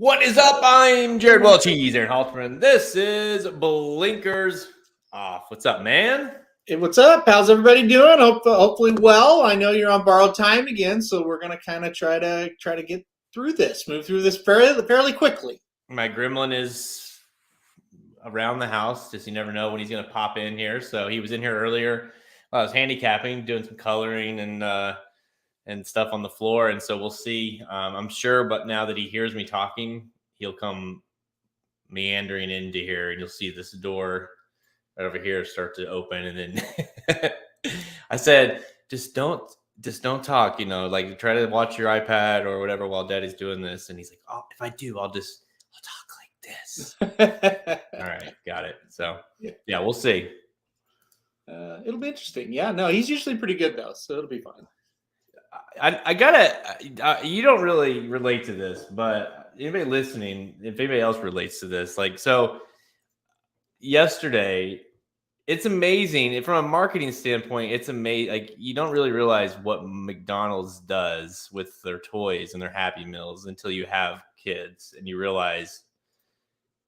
What is up? I'm Jared Welch's, Aaron Halterman. This is Blinkers Off. What's up, man? Hey, what's up? How's everybody doing? Hopefully well. I know you're on borrowed time again, so we're gonna kind of try to get through this, move through this fairly quickly. My gremlin is around the house. Just you never know when he's gonna pop in here. So he was in here earlier. I was handicapping, doing some coloring and stuff on the floor, and so we'll see. I'm sure, but now that he hears me talking, he'll come meandering into here, and you'll see this door right over here start to open, and then I said, just don't talk, like try to watch your iPad or whatever while Daddy's doing this. And he's like, oh, if I do, I'll talk like this. All right, got it. So yeah, we'll see. It'll be interesting. Yeah, no, he's usually pretty good though, so it'll be fun. I gotta, you don't really relate to this, but anybody listening, if anybody else relates to this, like, so yesterday, it's amazing from a marketing standpoint. It's amazing. Like, you don't really realize what McDonald's does with their toys and their Happy Meals until you have kids and you realize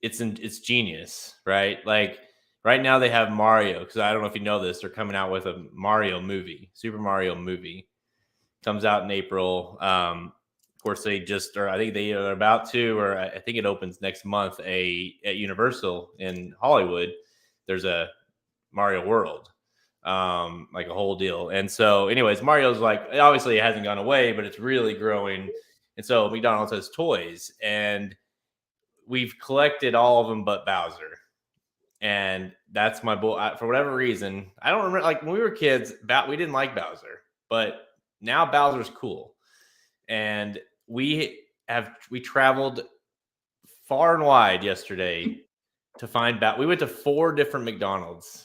it's genius, right? Like right now they have Mario, because I don't know if you know this, they're coming out with a Mario movie, Super Mario movie. Comes out in April. Of course, I think they are about to, or I think it opens next month. At Universal in Hollywood, there's a Mario World, like a whole deal. And so, anyways, Mario's like, obviously it hasn't gone away, but it's really growing. And so McDonald's has toys, and we've collected all of them but Bowser. And that's my boy. For whatever reason, I don't remember. Like when we were kids, we didn't like Bowser, but now Bowser's cool. And we traveled far and wide yesterday to find we went to 4 different McDonald's.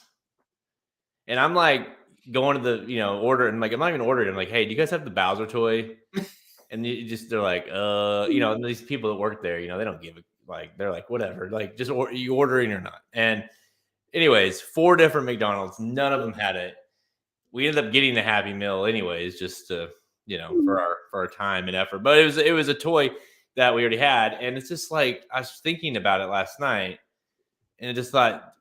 And I'm like going to the, order, and like I'm not even ordering. I'm like, hey, do you guys have the Bowser toy? And they're like, and these people that work there, they don't give they're like, whatever, like just you ordering or not. And anyways, 4 different McDonald's, none of them had it. We ended up getting the Happy Meal anyways, just to, for our time and effort. But it was a toy that we already had. And it's just like, I was thinking about it last night, and I just thought,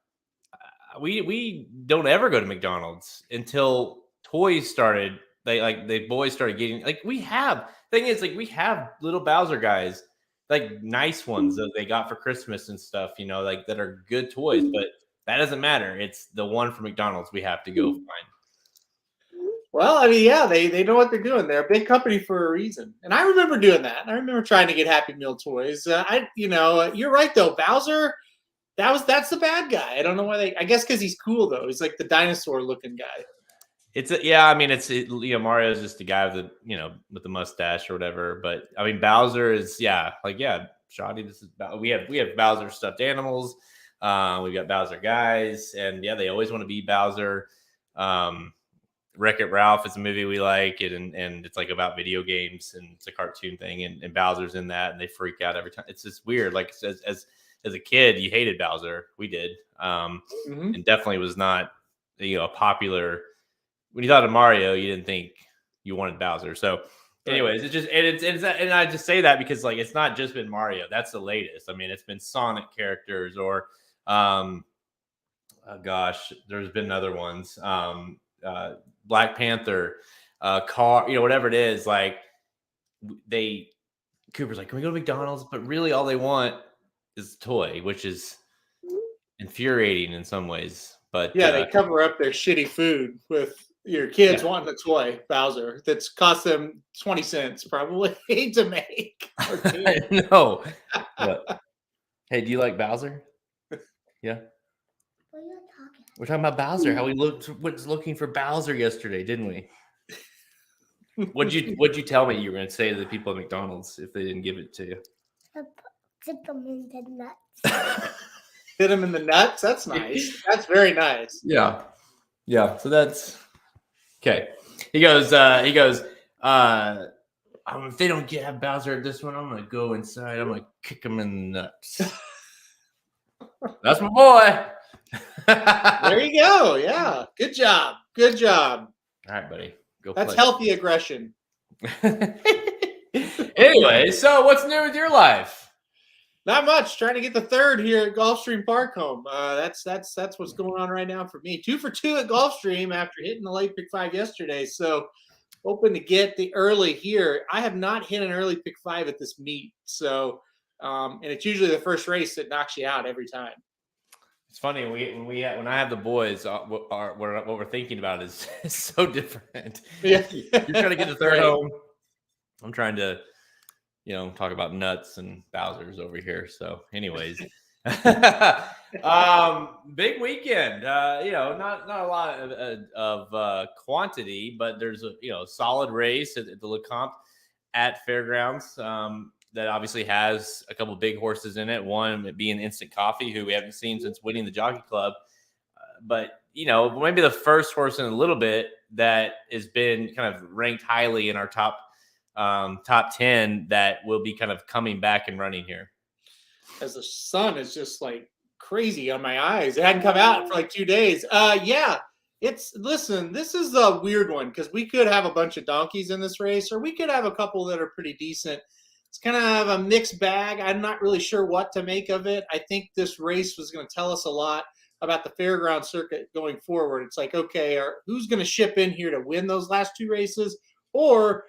we don't ever go to McDonald's until toys started. The boys started getting, we have little Bowser guys, like nice ones that they got for Christmas and stuff, that are good toys, but that doesn't matter. It's the one from McDonald's we have to go find. Well, I mean, yeah, they know what they're doing. They're a big company for a reason. And I remember doing that. I remember trying to get Happy Meal toys. You're right though. Bowser, that's the bad guy. I don't know why I guess because he's cool though. He's like the dinosaur looking guy. Mario's just the guy with with the mustache or whatever. But I mean, Bowser is Shoddy. This is we have Bowser stuffed animals. We've got Bowser guys, and they always want to be Bowser. Wreck-It Ralph is a movie we like, and it's like about video games, and it's a cartoon thing, and Bowser's in that, and they freak out every time. It's just weird. Like as a kid, you hated Bowser. We did, and definitely was not a popular. When you thought of Mario, you didn't think you wanted Bowser. So, anyways, and I just say that because it's not just been Mario. That's the latest. I mean, it's been Sonic characters, or there's been other ones. Black Panther, car, whatever it is. Like Cooper's like, can we go to McDonald's? But really, all they want is a toy, which is infuriating in some ways. But they cover up their shitty food with your kids wanting a toy, Bowser, that's cost them 20 cents probably to make. I know. Hey, do you like Bowser? Yeah. We're talking about Bowser. How we was looking for Bowser yesterday, didn't we? What'd you tell me you were going to say to the people at McDonald's if they didn't give it to you? Hit them in the nuts. Hit them in the nuts? That's nice. That's very nice. Yeah. So that's okay. He goes. If they don't have Bowser at this one, I'm going to go inside. I'm going to kick him in the nuts. That's my boy. There you go. Yeah. Good job. All right, buddy. Go That's play. Healthy aggression. Anyway, so what's new with your life? Not much. Trying to get the third here at Gulfstream Park Home. That's what's going on right now for me. 2 for 2 at Gulfstream after hitting the late pick 5 yesterday. So hoping to get the early here. I have not hit an early pick 5 at this meet. So and it's usually the first race that knocks you out every time. It's funny when I have the boys, what we're thinking about is so different. Yeah. You're trying to get the third home. I'm trying to, talk about nuts and Bowser's over here. So, anyways, big weekend. Not a lot of quantity, but there's a solid race at the Lecomte at Fairgrounds. That obviously has a couple big horses in it. One being Instant Coffee, who we haven't seen since winning the Jockey Club. But maybe the first horse in a little bit that has been kind of ranked highly in our top 10 that will be kind of coming back and running here. As the sun is just like crazy on my eyes. It hadn't come out for like 2 days. Listen, this is a weird one because we could have a bunch of donkeys in this race, or we could have a couple that are pretty decent. It's kind of a mixed bag. I'm not really sure what to make of it. I think this race was going to tell us a lot about the fairground circuit going forward. It's like, okay, who's going to ship in here to win those last 2 races? Or,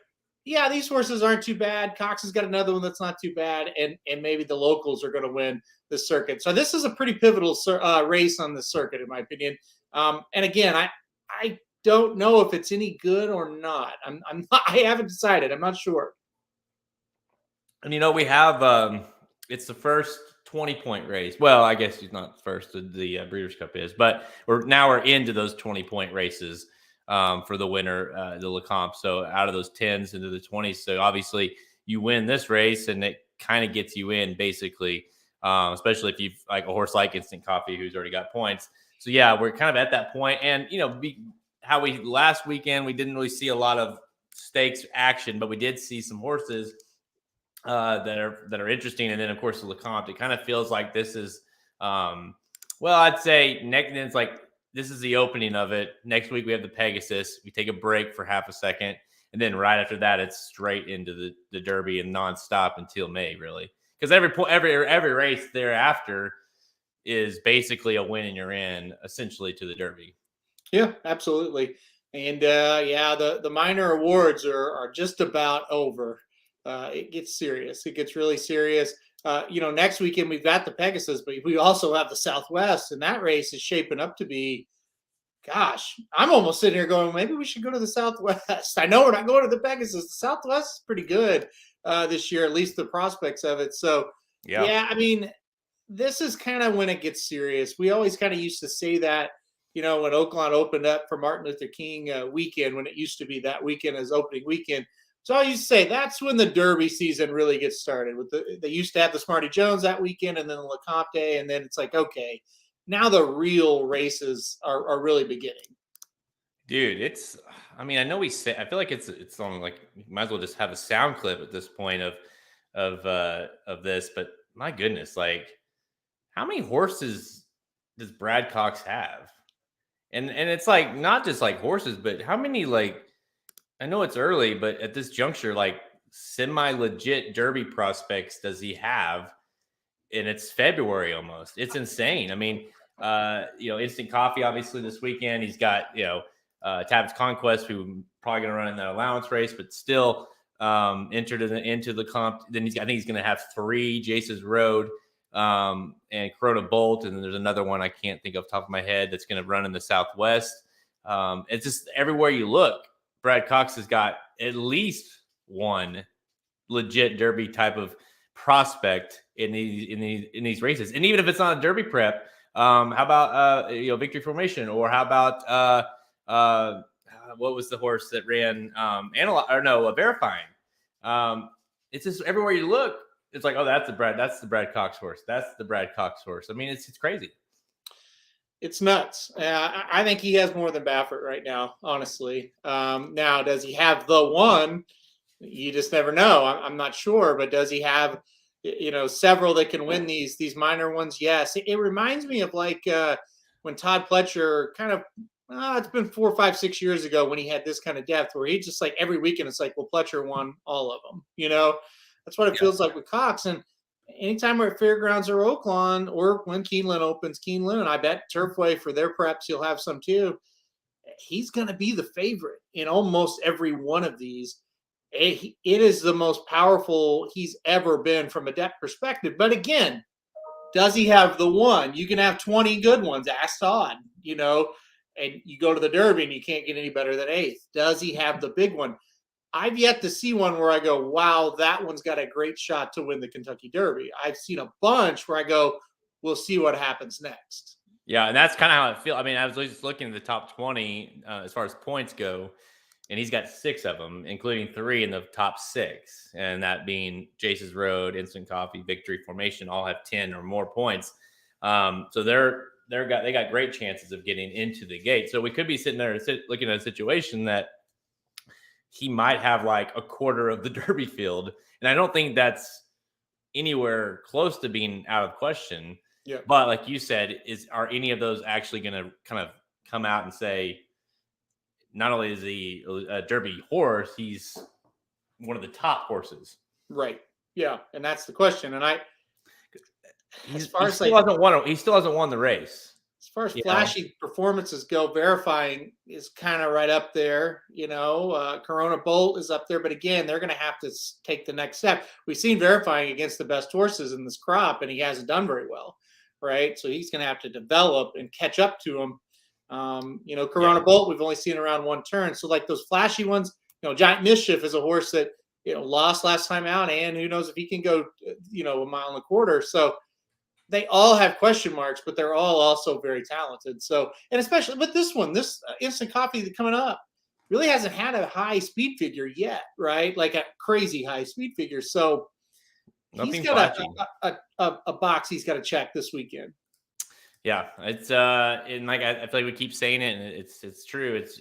yeah, these horses aren't too bad. Cox has got another one that's not too bad, and maybe the locals are going to win the circuit. So this is a pretty pivotal race on the circuit, in my opinion. And again, I don't know if it's any good or not. I haven't decided. I'm not sure. And we have it's the first 20-point race. Well, I guess it's not first. The Breeders' Cup is, but we're into those 20-point races for the winner, the Lecomte. So out of those 10s into the 20s. So obviously you win this race, and it kind of gets you in basically, especially if you've like a horse like Instant Coffee who's already got points. So yeah, we're kind of at that point. And last weekend we didn't really see a lot of stakes action, but we did see some horses that are interesting. And then of course the Lecomte, it kind of feels like this is I'd say it's like this is the opening of it. Next week we have the Pegasus. We take a break for half a second, and then right after that it's straight into the Derby and nonstop until May, really, because every race thereafter is basically a win and you're in essentially to the Derby. Yeah, absolutely. And the minor awards are just about over. It gets serious. It gets really serious. Next weekend we've got the Pegasus, but we also have the Southwest, and that race is shaping up to be, gosh, I'm almost sitting here going, maybe we should go to the Southwest. I know we're not going to the Pegasus. The Southwest is pretty good this year, at least the prospects of it. So, yeah, I mean, this is kind of when it gets serious. We always kind of used to say that, when Oakland opened up for Martin Luther King weekend, when it used to be that weekend as opening weekend. So I used to say that's when the Derby season really gets started. They used to have the Smarty Jones that weekend, and then the Lecomte, and then it's like, okay, now the real races are really beginning. Dude, I know I feel like it's on, like, you might as well just have a sound clip at this point of this, but my goodness, like, how many horses does Brad Cox have? And it's like not just like horses, but how many, like, I know it's early, but at this juncture, like, semi-legit Derby prospects does he have? And it's February almost. It's insane. I mean, Instant Coffee, obviously, this weekend. He's got, Tab's Conquest, who probably going to run in that allowance race, but still entered into the comp. Then I think he's going to have 3 Jace's Road and Corona Bolt. And then there's another one I can't think of top of my head that's going to run in the Southwest. It's just everywhere you look, Brad Cox has got at least one legit Derby type of prospect in these races. And even if it's not a Derby prep, how about Victory Formation, or how about what was the horse that ran Verifying? It's just everywhere you look, it's like, oh, that's the Brad Cox horse. That's the Brad Cox horse. I mean, it's crazy. It's nuts. I think he has more than Baffert right now, honestly. Now, does he have the one? You just never know. I'm not sure, but does he have, several that can win these minor ones? Yes. It reminds me of like when Todd Pletcher kind of, it's been 4, 5, 6 years ago when he had this kind of depth where he just like every weekend it's like, well, Pletcher won all of them. That's what it feels like with Cox. And anytime we're at Fairgrounds or Oaklawn, or when Keeneland opens, Keeneland, I bet Turfway for their preps, you'll have some too. He's going to be the favorite in almost every one of these. It is the most powerful he's ever been from a depth perspective. But again, does he have the one? You can have 20 good ones. Ask Todd, and you go to the Derby and you can't get any better than 8th. Does he have the big one? I've yet to see one where I go, wow, that one's got a great shot to win the Kentucky Derby. I've seen a bunch where I go, we'll see what happens next. Yeah, and that's kind of how I feel. I mean, I was just looking at the top 20 as far as points go, and he's got 6 of them, including 3 in the top 6, and that being Jace's Road, Instant Coffee, Victory Formation, all have 10 or more points. So they got great chances of getting into the gate. So we could be sitting there looking at a situation that he might have like a quarter of the Derby field, and I don't think that's anywhere close to being out of question. Yeah. But like you said, are any of those actually going to kind of come out and say, not only is he a Derby horse, he's one of the top horses. Right. Yeah. And that's the question. And he still hasn't won the race. As far as flashy performances go, Verifying is kind of right up there. Corona Bolt is up there. But again, they're going to have to take the next step. We've seen Verifying against the best horses in this crop, and he hasn't done very well. Right. So he's going to have to develop and catch up to him. Corona Bolt, we've only seen around 1 turn. So like those flashy ones, Giant Mischief is a horse that, lost last time out, and who knows if he can go, 1.25 miles. So they all have question marks, but they're all also very talented. So, and especially with this one, this Instant Coffee that's coming up really hasn't had a high speed figure yet, right? Like a crazy high speed figure. So he's got a box he's got to check this weekend. Yeah, it's and like I feel like we keep saying it, and it's true. It's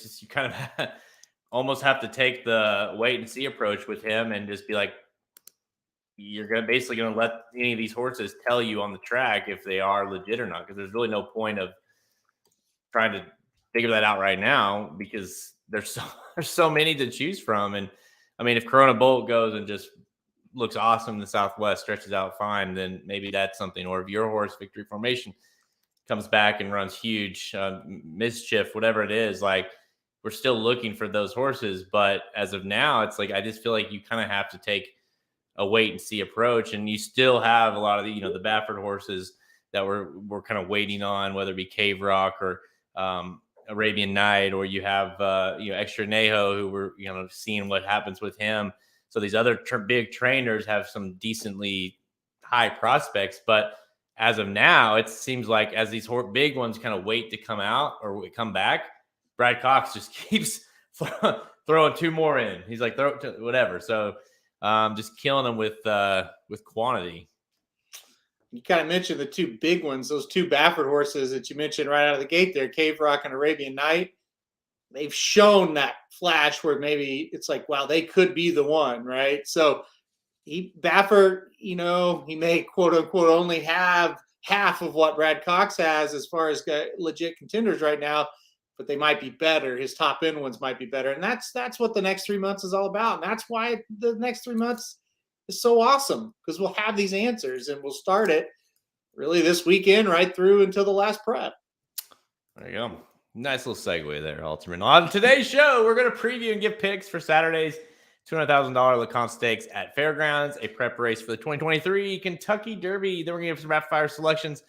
just you kind of almost have to take the wait and see approach with him, and just be like, you're basically going to let any of these horses tell you on the track if they are legit or not, because there's really no point of trying to figure that out right now, because there's so many to choose from. And I mean, if Corona Bolt goes and just looks awesome in the Southwest, stretches out fine, then maybe that's something. Or if your horse, Victory Formation, comes back and runs huge, Mischief, whatever it is, like, we're still looking for those horses. But as of now, it's like I just feel like you kind of have to take a wait and see approach, and you still have a lot of the the Baffert horses that we're kind of waiting on, whether it be Cave Rock or Arabian Night, or you have Extra Neho, who we're seeing what happens with him. So these other big trainers have some decently high prospects, but as of now, it seems like as these big ones kind of wait to come out or come back, Brad Cox just keeps throwing 2 more in. He's like, throw whatever. So just killing them with quantity. You kind of mentioned the 2 big ones, those 2 Baffert horses that you mentioned right out of the gate there, Cave Rock and Arabian Night. They've shown that flash where maybe it's like, wow, they could be the one, right? So Baffert, he may quote unquote only have half of what Brad Cox has as far as legit contenders right now, but they might be better. His top end ones might be better. And that's what the next 3 months is all about. And that's why the next 3 months is so awesome, because we'll have these answers, and we'll start it really this weekend right through until the last prep. There you go. Nice little segue there, Alterman. On today's show, we're going to preview and give picks for Saturday's $200,000 Lecomte Stakes at Fairgrounds, a prep race for the 2023 Kentucky Derby. Then we're going to give some rapid fire selections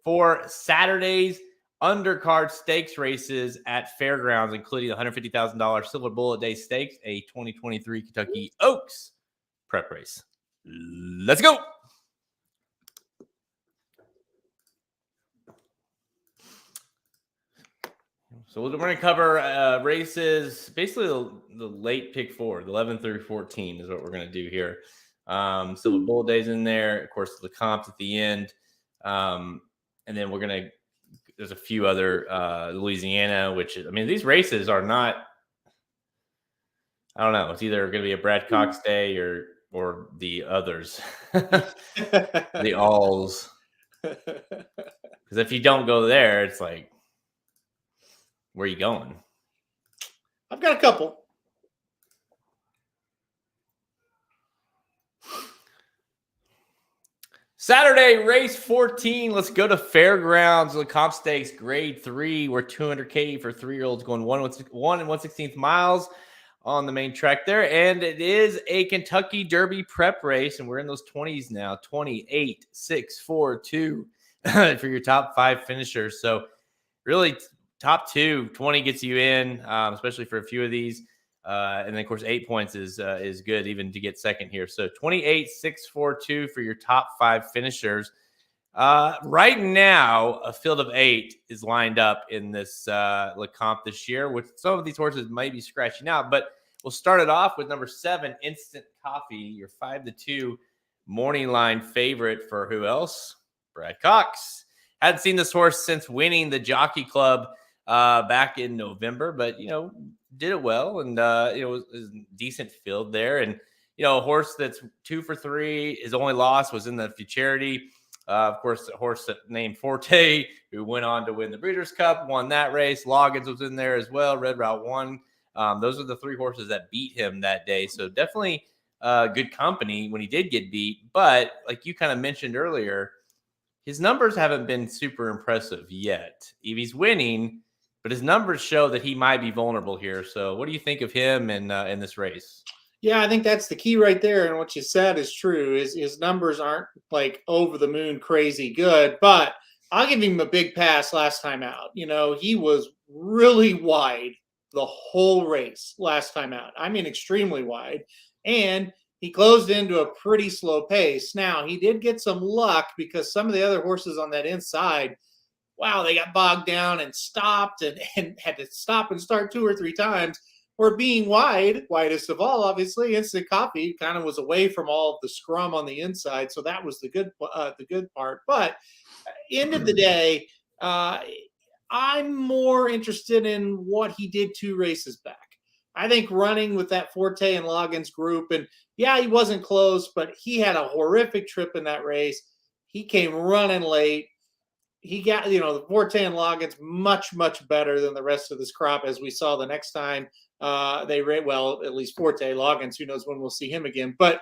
for Saturday's undercard stakes races at Fairgrounds, including the $150,000 Silverbulletday Stakes, a 2023 Kentucky Oaks prep race. Let's go. So we're going to cover races, basically the late pick 4, the 11 through 14 is what we're going to do here. Silverbulletday's in there, of course, Lecomte at the end. And then there's a few other Louisiana, which, I mean, these races are not, I don't know, it's either going to be a Brad Cox day or the others, the alls. Because if you don't go there, it's like, where are you going? I've got a couple. Saturday, race 14. Let's go to Fairgrounds. Lecomte Stakes, grade 3. We're 200K for 3-year-olds going 1 and 1/16 miles on the main track there. And it is a Kentucky Derby prep race. And we're in those 20s now. 28, 6, 4, 2 for your top 5 finishers. So really top 2, 20 gets you in, especially for a few of these. And then, of course, 8 points is good even to get second here. So 28, 6, 4, 2 for your top 5 finishers. Right now, a field of 8 is lined up in this Lecomte this year, which some of these horses might be scratching out. But we'll start it off with number 7, Instant Coffee, your 5-2 morning line favorite for who else? Brad Cox. Hadn't seen this horse since winning the Jockey Club back in November, but, did it well, and it was a decent field there. And a horse that's 2 for 3. His only loss was in the Futurity. Of course, a horse named Forte, who went on to win the Breeders' Cup, won that race. Loggins was in there as well. Red Route 1. Those are the 3 horses that beat him that day. So definitely good company when he did get beat. But like you kind of mentioned earlier, his numbers haven't been super impressive yet. If he's winning, but his numbers show that he might be vulnerable here. So what do you think of him in this race? Yeah, I think that's the key right there. And what you said is true. His numbers aren't like over the moon crazy good, but I'll give him a big pass last time out. He was really wide the whole race last time out. I mean, extremely wide. And he closed into a pretty slow pace. Now, he did get some luck because some of the other horses on that inside, wow, they got bogged down and stopped and had to stop and start 2 or 3 times. Or being widest of all, obviously, Instant Coffee kind of was away from all of the scrum on the inside, so that was the good part. But end of the day, I'm more interested in what he did 2 races back. I think running with that Forte and Loggins group, and yeah, he wasn't close, but he had a horrific trip in that race. He came running late. He got, the Forte and Loggins much, much better than the rest of this crop, as we saw the next time they ran. Well, at least Forte. Loggins, who knows when we'll see him again. But,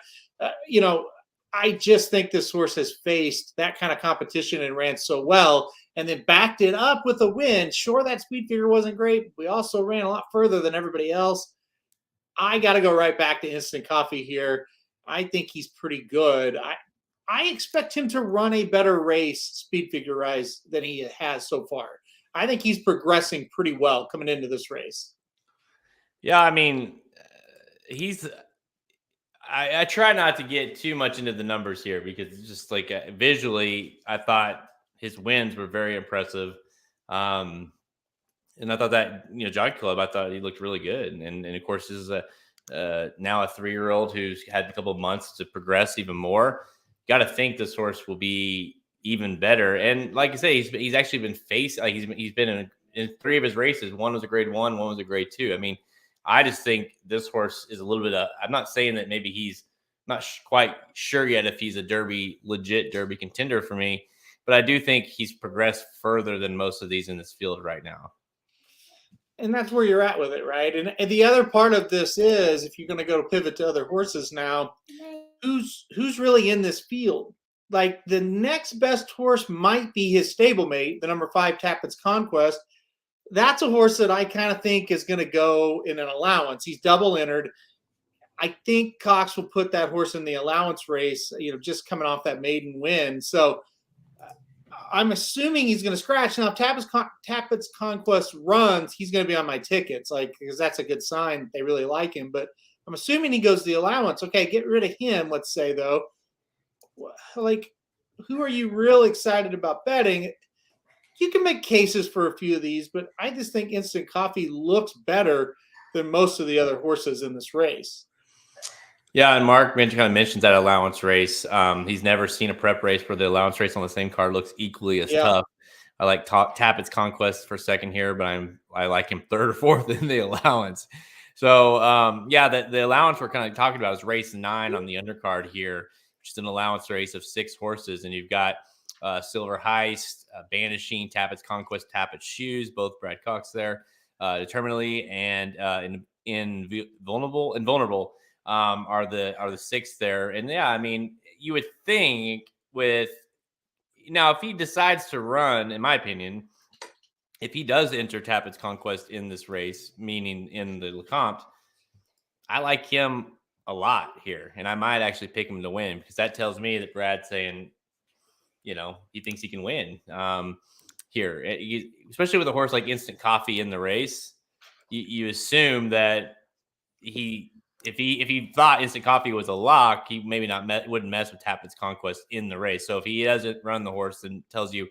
I just think this horse has faced that kind of competition and ran so well and then backed it up with a win. Sure, that speed figure wasn't great. We also ran a lot further than everybody else. I got to go right back to Instant Coffee here. I think he's pretty good. I expect him to run a better race speed figure-wise than he has so far. I think he's progressing pretty well coming into this race. Yeah, I mean, I try not to get too much into the numbers here because it's just like visually, I thought his wins were very impressive. And I thought that, Jockey Club, I thought he looked really good. And of course, this is now a 3-year-old who's had a couple of months to progress even more. Got to think this horse will be even better. And like I say, he's actually been he's been in 3 of his races. One was a grade 1, one was a grade 2. I mean, I just think this horse is a little bit I'm not saying that maybe he's not quite sure yet if he's a legit Derby contender for me, but I do think he's progressed further than most of these in this field right now. And that's where you're at with it, right? And the other part of this is, if you're going to go pivot to other horses now, who's really in this field? Like, the next best horse might be his stablemate, the number 5 Tappett's Conquest. That's a horse that I kind of think is going to go in an allowance. He's double entered. I think Cox will put that horse in the allowance race, just coming off that maiden win. So I'm assuming he's going to scratch. Now, if Tappett's Conquest runs, he's going to be on my tickets, because that's a good sign. They really like him. But I'm assuming he goes the allowance. Okay, get rid of him, let's say, though. Like, who are you real excited about betting? You can make cases for a few of these, but I just think Instant Coffee looks better than most of the other horses in this race. Yeah, and Mark kind of mentions that allowance race. He's never seen a prep race where the allowance race on the same card looks equally as tough. I like Tappett's Conquest for second here, but I like him 3rd or 4th in the allowance. So, the allowance we're kind of talking about is race 9 on the undercard here, which is an allowance race of 6 horses. And you've got Silver Heist, Banishing, Tappett's Conquest, Tappett's Shoes, both Brad Cox there, Determinately, and Invulnerable are the 6 there. And yeah, I mean, you would think with now, if he decides to run, in my opinion, if he does enter Tappett's Conquest in this race, meaning in the Lecomte, I like him a lot here, and I might actually pick him to win because that tells me that Brad's saying, he thinks he can win here, especially with a horse like Instant Coffee in the race. You assume that if he thought Instant Coffee was a lock, he maybe wouldn't mess with Tappett's Conquest in the race. So if he doesn't run the horse, then tells you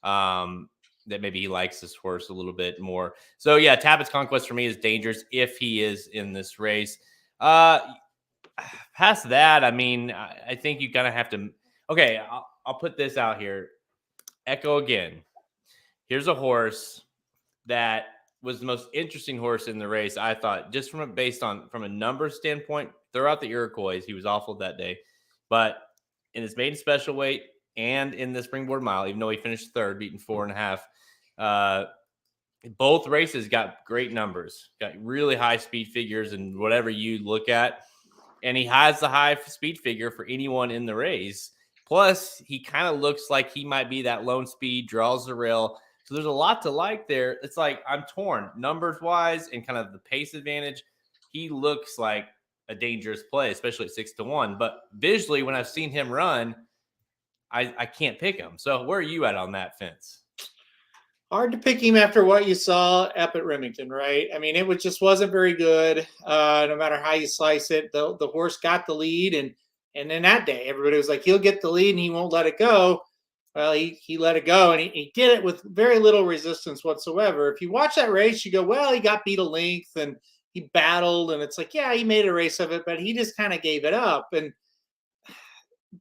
that maybe he likes this horse a little bit more. So yeah, Tappett's Conquest for me is dangerous if he is in this race. Past that, I mean, I think you kind of have to. Okay, I'll put this out here. Echo again. Here's a horse that was the most interesting horse in the race, I thought, just from a numbers standpoint. Throw out the Iroquois, he was awful that day, but in his maiden special weight and in the Springboard Mile, even though he finished third, beating 4.5, both races got great numbers, got really high speed figures, and whatever you look at, and he has the high speed figure for anyone in the race. Plus, he kind of looks like he might be that lone speed, draws the rail. So there's a lot to like there. It's like I'm torn numbers wise and kind of the pace advantage. He looks like a dangerous play, especially at 6-1. But visually, when I've seen him run, I can't pick him. So where are you at on that fence? Hard to pick him after what you saw up at Remington, right? I mean, it just wasn't very good. No matter how you slice it, the horse got the lead, and then that day, everybody was like, he'll get the lead and he won't let it go. Well, he let it go, and he did it with very little resistance whatsoever. If you watch that race, you go, well, he got beat a length and he battled, and it's like, yeah, he made a race of it, but he just kind of gave it up. And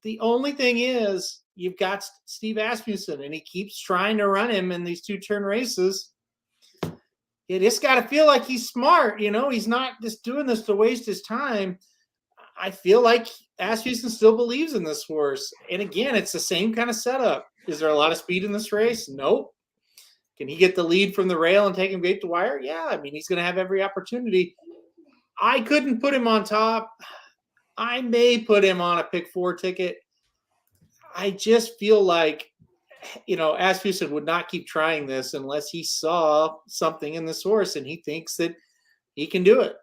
the only thing is, you've got Steve Asmussen, and he keeps trying to run him in these 2-turn races. You just got to feel like he's smart. He's not just doing this to waste his time. I feel like Asmussen still believes in this horse. And again, it's the same kind of setup. Is there a lot of speed in this race? Nope. Can he get the lead from the rail and take him gate to wire? Yeah, I mean, he's going to have every opportunity. I couldn't put him on top. I may put him on a pick 4 ticket. I just feel like, Asmussen would not keep trying this unless he saw something in this horse and he thinks that he can do it.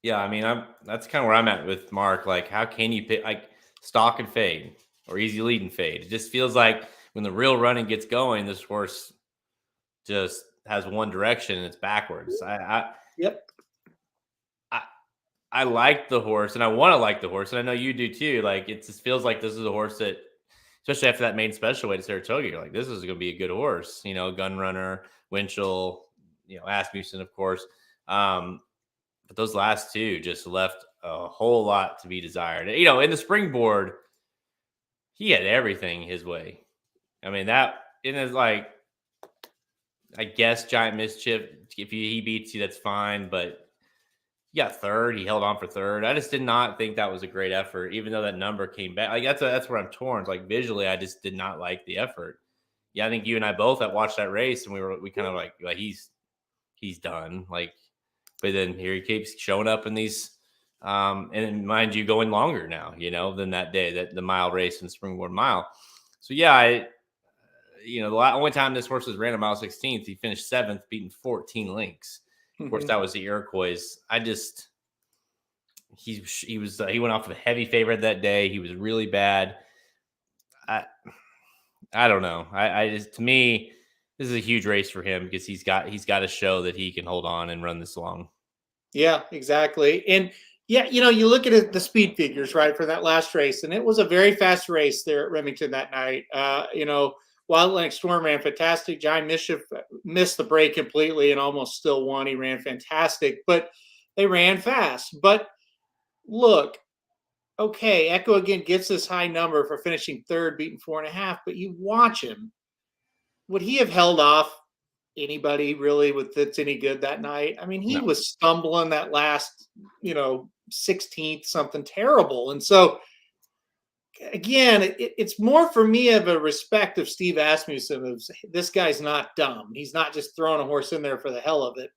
Yeah, I mean, that's kind of where I'm at with Mark. Like, how can you pick like stalk and fade or easy lead and fade? It just feels like when the real running gets going, this horse just has one direction and it's backwards. Yep. I like the horse and I want to like the horse, and I know you do too. Like, it just feels like this is a horse that, especially after that main special weight at Saratoga, you're like, this is going to be a good horse. Gun Runner, Winchell, Asmussen, of course. But those last two just left a whole lot to be desired. In the Springboard, he had everything his way. I mean, that it is like, I guess Giant Mischief. If he beats you, that's fine. But he got third. He held on for third. I just did not think that was a great effort, even though that number came back. Like that's where I'm torn. It's like visually, I just did not like the effort. Yeah, I think you and I both have watched that race, and we kind of like he's done. Like, but then here he keeps showing up in these, and mind you, going longer now, than that day, that the mile race and Springboard Mile. So yeah, the only time this horse was ran a mile 16th, he finished 7th, beating 14 lengths. Of course, that was the Iroquois. He went off with a heavy favorite that day. He was really bad. I don't know. To me, this is a huge race for him because he's got to show that he can hold on and run this long. Yeah, exactly. And yeah, you look at it, the speed figures, right, for that last race, and it was a very fast race there at Remington that night. Wild Atlantic Storm ran fantastic. Giant Mischief missed the break completely and almost still won. He ran fantastic, but they ran fast. But look, okay, Echo again gets this high number for finishing third, beating 4.5, but you watch him. Would he have held off anybody really that's any good that night? I mean, he was stumbling that last, 16th, something terrible. And so, again, it's more for me of a respect of Steve Asmussen. This guy's not dumb. He's not just throwing a horse in there for the hell of it.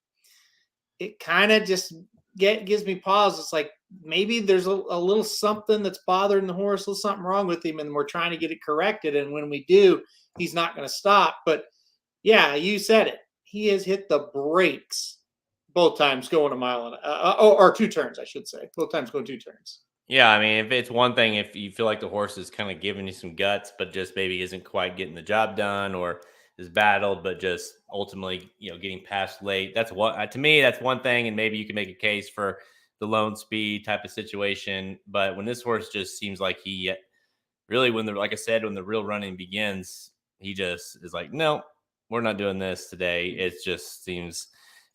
It kind of just gives me pause. It's like maybe there's a little something that's bothering the horse, a little something wrong with him, and we're trying to get it corrected. And when we do, he's not going to stop. But yeah, you said it. He has hit the brakes both times going a mile or 2 turns, I should say. Both times going 2 turns. Yeah, I mean, if it's one thing, if you feel like the horse is kind of giving you some guts, but just maybe isn't quite getting the job done, or is battled, but just ultimately, getting past late. That's what to me, that's one thing, and maybe you can make a case for the lone speed type of situation. But when this horse just seems like he really, like I said, when the real running begins, he just is like, no, we're not doing this today. It just seems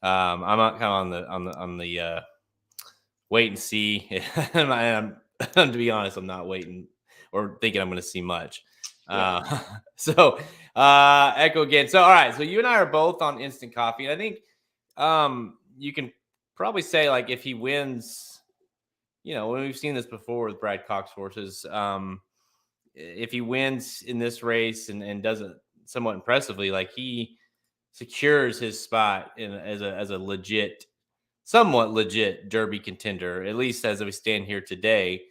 I'm not kind of on the wait and see. To be honest, I'm not waiting or thinking I'm going to see much. Yeah. So Echo again. So all right, so you and I are both on instant coffee, and I think you can probably say, like, if he wins, when we've seen this before with Brad Cox horses, if he wins in this race and does it somewhat impressively, like, he secures his spot as a somewhat legit Derby contender, at least as we stand here today.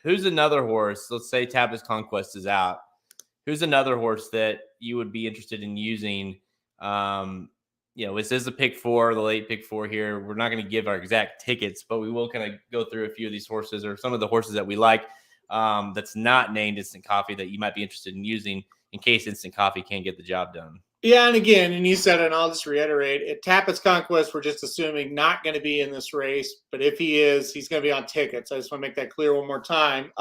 Who's another horse? Let's say Tapas Conquest is out. Who's another horse that you would be interested in using? This is a pick 4, the late pick 4 here. We're not going to give our exact tickets, but we will kind of go through a few of these horses, or some of the horses that we like, that's not named Instant Coffee, that you might be interested in using in case Instant Coffee can't get the job done. Yeah, and again, and you said it, and I'll just reiterate, at Tappett's Conquest, we're just assuming not going to be in this race, but if he is, he's going to be on tickets. I just want to make that clear one more time.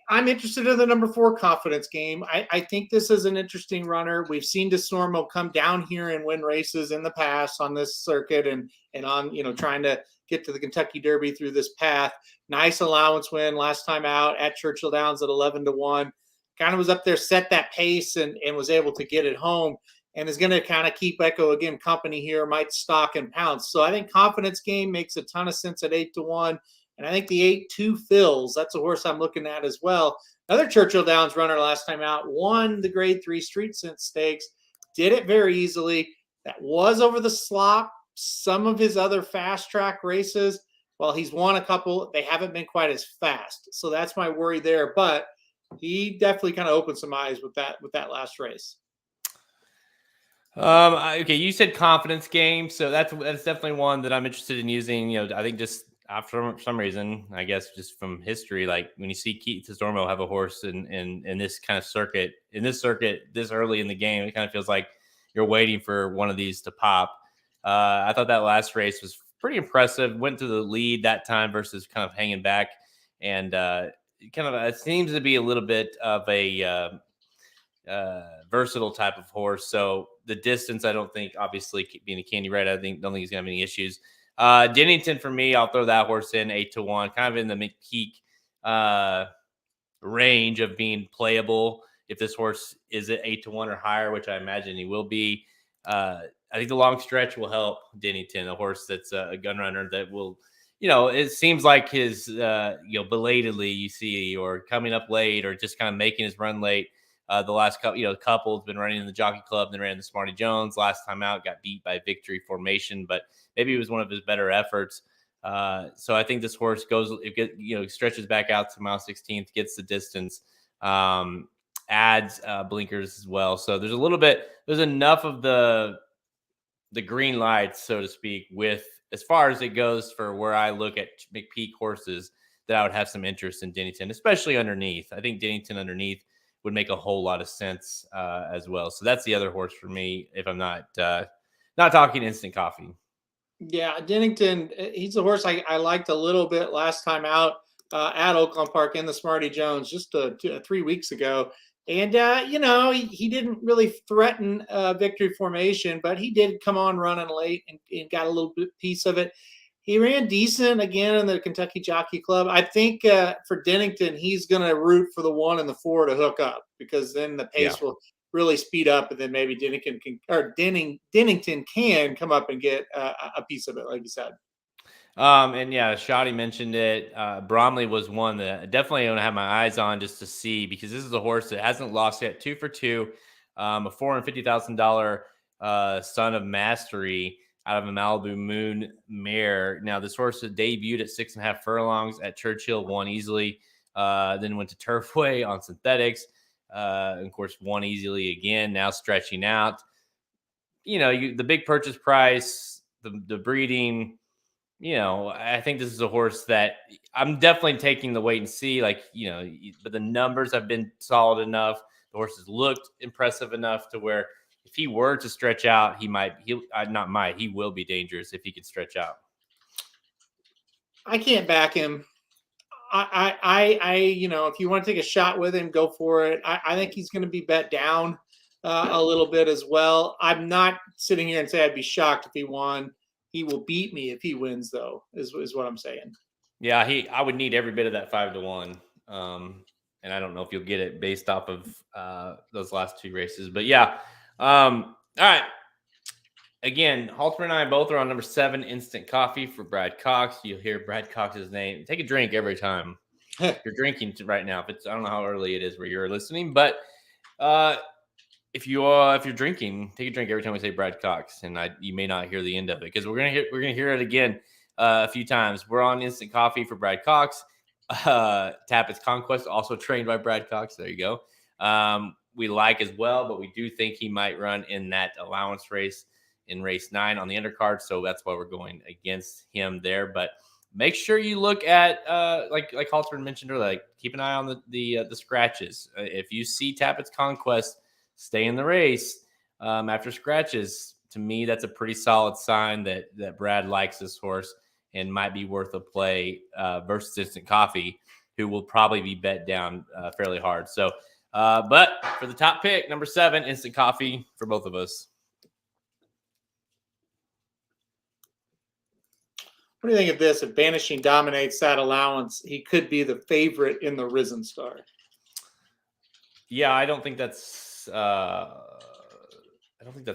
I'm interested in the number 4 Confidence Game. I think this is an interesting runner. We've seen DeSormo come down here and win races in the past on this circuit, and on, trying to get to the Kentucky Derby through this path. Nice allowance win last time out at Churchill Downs at 11-1. Kind of was up there, set that pace, and was able to get it home, and is going to kind of keep Echo again company here, might stalk and pounce. So I think Confidence Game makes a ton of sense at 8-1. And I think the 8-2 Phils, that's a horse I'm looking at as well. Another Churchill Downs runner last time out, won the Grade 3 Street Sense Stakes, did it very easily. That was over the slop. Some of his other fast track races, well, he's won a couple. They haven't been quite as fast. So that's my worry there. But he definitely kind of opened some eyes with that last race. Okay, you said Confidence Game, so that's definitely one that I'm interested in using. I think just for some reason, I guess just from history, like when you see Keith DeSormo have a horse in this kind of circuit, this early in the game, it kind of feels like you're waiting for one of these to pop. I thought that last race was pretty impressive. Went to the lead that time versus kind of hanging back, and it seems to be a little bit of a versatile type of horse. So the distance, I don't think, obviously being a Candy Red, don't think he's gonna have any issues. Dennington for me, I'll throw that horse in 8-1, kind of in the McPeak range of being playable. If this horse is at 8-1 or higher, which I imagine he will be, I think the long stretch will help Dennington, a horse that's a gun runner that will, it seems like his, belatedly you see, or coming up late, or just kind of making his run late. The last couple has been running in the Jockey Club, then ran the Smarty Jones. Last time out, got beat by Victory Formation, but maybe it was one of his better efforts. So I think this horse stretches back out to mile 16th, gets the distance, adds blinkers as well. So there's enough of the green lights, so to speak, with as far as it goes for where I look at McPeak horses, that I would have some interest in Dennington, especially underneath. I think Dennington underneath would make a whole lot of sense as well. So that's the other horse for me, if I'm not talking Instant Coffee. Yeah, Dennington, he's a horse I liked a little bit last time out at Oakland Park in the Smarty Jones just 3 weeks ago. And, he didn't really threaten Victory Formation, but he did come on running late and got a little bit piece of it. He ran decent again in the Kentucky Jockey Club. I think for Dennington, he's going to root for the 1 and the 4 to hook up, because then the pace will really speed up, and then maybe Dennington can come up and get a piece of it, like you said. And yeah, Shoddy mentioned it. Bromley was one that I definitely want to have my eyes on just to see, because this is a horse that hasn't lost yet. 2 for 2, a $450,000 Son of Mastery. out of a Malibu Moon mare. Now, this horse debuted at 6.5 furlongs at Churchill, won easily, then went to Turfway on synthetics. And of course, won easily again, now stretching out. The big purchase price, the breeding, I think this is a horse that I'm definitely taking the wait and see. But the numbers have been solid enough. The horse has looked impressive enough to where if he were to stretch out, he will be dangerous if he could stretch out. I can't back him. If you want to take a shot with him, go for it. I think he's going to be bet down a little bit as well. I'm not sitting here and say I'd be shocked if he won. He will beat me if he wins, though, is what I'm saying. Yeah, I would need every bit of that 5-1. And I don't know if you'll get it based off of those last 2 races. But yeah. All right. Again, Halter and I both are on number 7, Instant Coffee for Brad Cox. You'll hear Brad Cox's name. Take a drink every time you're drinking right now. I don't know how early it is where you're listening, but if you're drinking, take a drink every time we say Brad Cox, and you may not hear the end of it because we're gonna hear it again a few times. We're on Instant Coffee for Brad Cox. Tappett's Conquest, also trained by Brad Cox. There you go. We like as well, but we do think he might run in that allowance race in race 9 on the undercard, so that's why we're going against him there. But make sure you look at like Halter mentioned earlier, keep an eye on the scratches. If you see Tappett's Conquest stay in the race after scratches, to me that's a pretty solid sign that Brad likes this horse and might be worth a play versus Instant Coffee, who will probably be bet down fairly hard. So but for the top pick, number 7, Instant Coffee for both of us. What do you think of this? If Banishing dominates that allowance, he could be the favorite in the Risen Star. Yeah, I don't think that's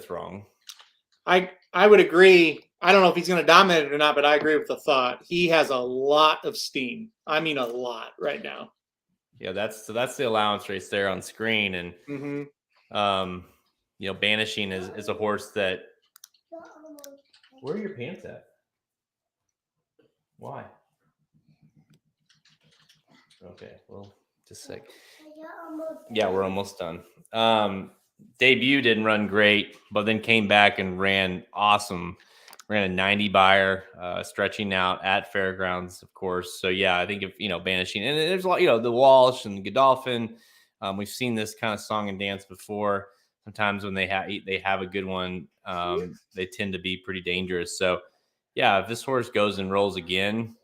wrong. I would agree. I don't know if he's going to dominate it or not, but I agree with the thought. He has a lot of steam. I mean, a lot right now. Yeah, that's the allowance race there on screen, and Banishing is a horse that. Where are your pants at? Why? Okay, well, just a sec. Yeah, we're almost done. Debut didn't run great, but then came back and ran awesome. Ran a 90 buyer, stretching out at Fairgrounds, of course. So yeah, I think if Banishing, and there's a lot, the Walsh and Godolphin. We've seen this kind of song and dance before. Sometimes when they have a good one, they tend to be pretty dangerous. So yeah, if this horse goes and rolls again,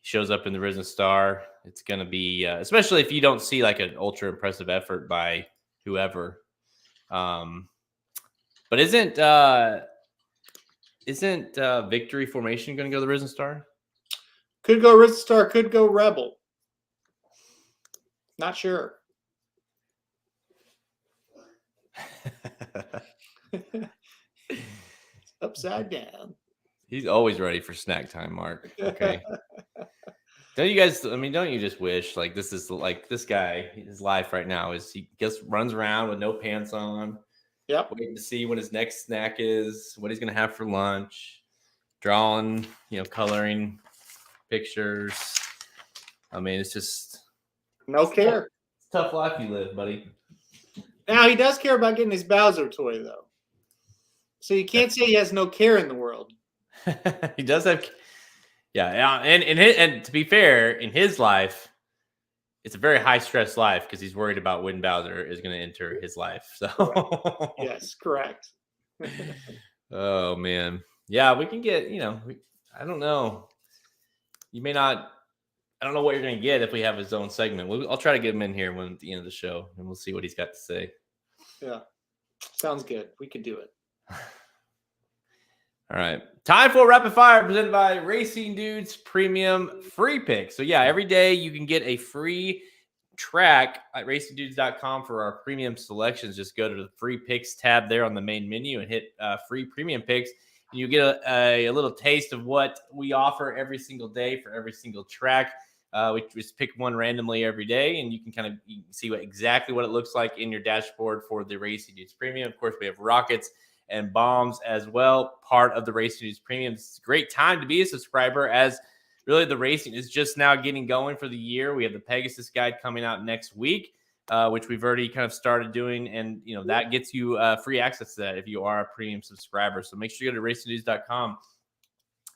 shows up in the Risen Star, it's going to be, especially if you don't see like an ultra impressive effort by whoever. But isn't Victory Formation going to go to the Risen Star? Could go Risen Star, could go Rebel. Not sure. Upside down. He's always ready for snack time, Mark. Okay. Don't you just wish like this is like this guy, his life right now is he just runs around with no pants on. Yep. Waiting to see when his next snack is, what he's going to have for lunch, drawing, coloring pictures. I mean, it's just no care. It's a tough life you live, buddy. Now, he does care about getting his Bowser toy, though. So you can't say he has no care in the world. He does have, yeah. And to be fair, in his life, it's a very high stress life because he's worried about when Bowser is going to enter his life. So yes, correct. Oh man, yeah, we can get. I don't know. You may not. I don't know what you're going to get if we have his own segment. I'll try to get him in here at the end of the show, and we'll see what he's got to say. Yeah, sounds good. We can do it. All right. Time for Rapid Fire presented by Racing Dudes Premium Free Pick. So, yeah, every day you can get a free track at racingdudes.com for our premium selections. Just go to the free picks tab there on the main menu and hit free premium picks. And you get a little taste of what we offer every single day for every single track. We just pick one randomly every day, and you can see exactly what it looks like in your dashboard for the Racing Dudes Premium. Of course, we have Rockets and bombs as well. Part of the Racing News Premium. It's a great time to be a subscriber, as really the racing is just now getting going for the year. We have the Pegasus Guide coming out next week, which we've already kind of started doing. And, that gets you free access to that if you are a premium subscriber. So make sure you go to racingnews.com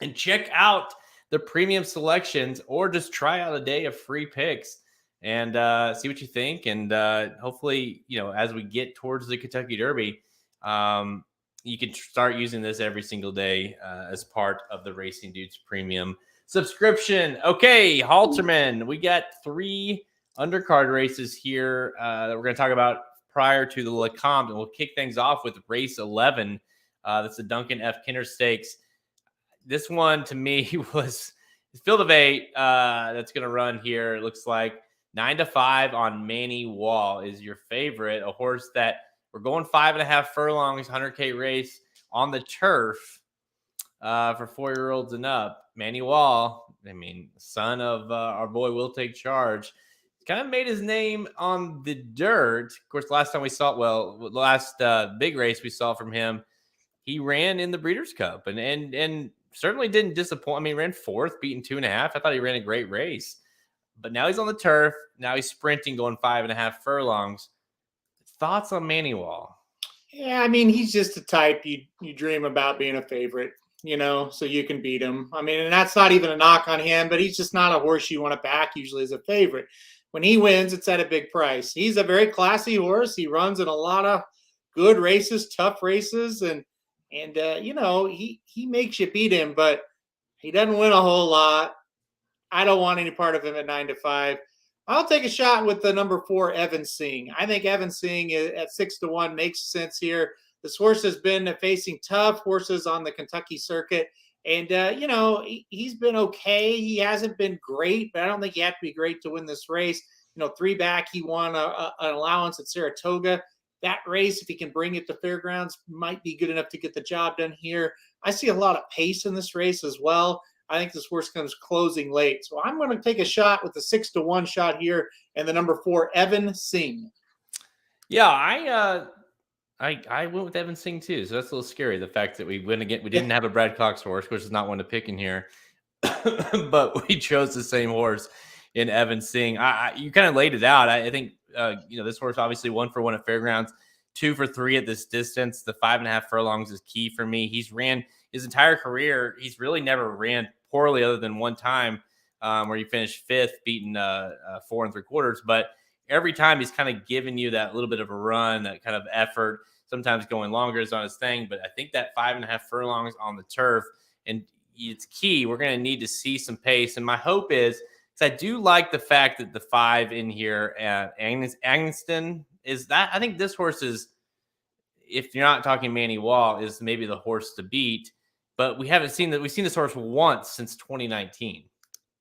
and check out the premium selections, or just try out a day of free picks and see what you think. And hopefully, as we get towards the Kentucky Derby, you can start using this every single day as part of the Racing Dudes Premium subscription. Okay, Halterman, we got 3 undercard races here that we're going to talk about prior to the Lecomte, and we'll kick things off with race 11. That's the Duncan F. Kinner Stakes. This one to me was field of 8 that's going to run here. It looks like 9-5 on Manny Wall is your favorite, a horse that we're going 5.5 furlongs, 100K race on the turf for 4-year-olds and up. Manny Wall, son of our boy Will Take Charge, kind of made his name on the dirt. Of course, last time we saw, last big race we saw from him, he ran in the Breeders' Cup and certainly didn't disappoint. He ran 4th, beating 2.5. I thought he ran a great race. But now he's on the turf. Now he's sprinting, going 5.5 furlongs. Thoughts on Manny Wall? Yeah, he's just a type you dream about being a favorite, so you can beat him. And that's not even a knock on him, but he's just not a horse you want to back usually as a favorite. When he wins, it's at a big price. He's a very classy horse. He runs in a lot of good races, tough races, and he makes you beat him, but he doesn't win a whole lot. I don't want any part of him at 9-5. I'll take a shot with the number 4, Evan Singh. I think Evan Singh at 6-1 makes sense here. This horse has been facing tough horses on the Kentucky circuit, and he's been okay. He hasn't been great, but I don't think you have to be great to win this race. 3 back, he won an allowance at Saratoga. That race, if he can bring it to Fairgrounds, might be good enough to get the job done here. I see a lot of pace in this race as well. I think this horse comes closing late. So I'm going to take a shot with the 6-1 shot here and the number 4, Evan Singh. Yeah, I went with Evan Singh too. So that's a little scary. The fact that we didn't have a Brad Cox horse, which is not one to pick in here, but we chose the same horse in Evan Singh. You kind of laid it out. I think, this horse obviously 1 for 1 at Fairgrounds, 2 for 3 at this distance. The 5.5 furlongs is key for me. He's ran his entire career. He's really never ran poorly other than one time where he finished 5th, beating 4 3/4. But every time he's kind of giving you that little bit of a run, that kind of effort, sometimes going longer is on his thing. But I think that 5.5 furlongs on the turf, and it's key. We're going to need to see some pace. And my hope is, because I do like the fact that the 5 in here at Agneston is that I think this horse is, if you're not talking Manny Wall, is maybe the horse to beat. But we haven't seen that. We've seen this horse once since 2019,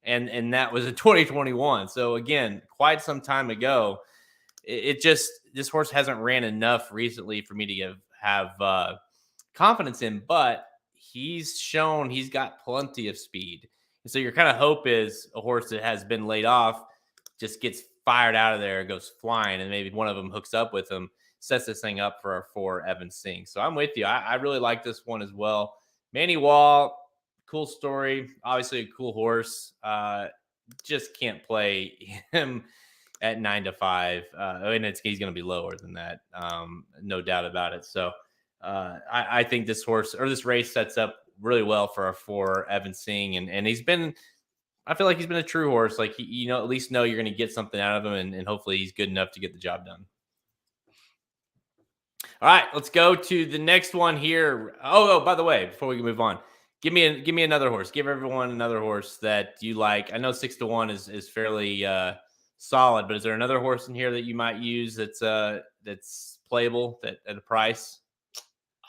and that was in 2021. So again, quite some time ago. This horse hasn't ran enough recently for me to have confidence in. But he's shown he's got plenty of speed. And so your kind of hope is a horse that has been laid off just gets fired out of there, goes flying, and maybe one of them hooks up with him, sets this thing up for our 4 Evan Singh. So I'm with you. I really like this one as well. Manny Wall, cool story. Obviously a cool horse. Just can't play him at 9-5. And he's going to be lower than that. No doubt about it. So I think this horse or this race sets up really well for our 4 Evan Singh. And I feel like he's been a true horse. Like, at least know you're going to get something out of him. And hopefully he's good enough to get the job done. All right, let's go to the next one here. Oh, by the way, before we move on, give me another horse. Give everyone another horse that you like. I know 6-1 is fairly solid, but is there another horse in here that you might use that's playable at a price?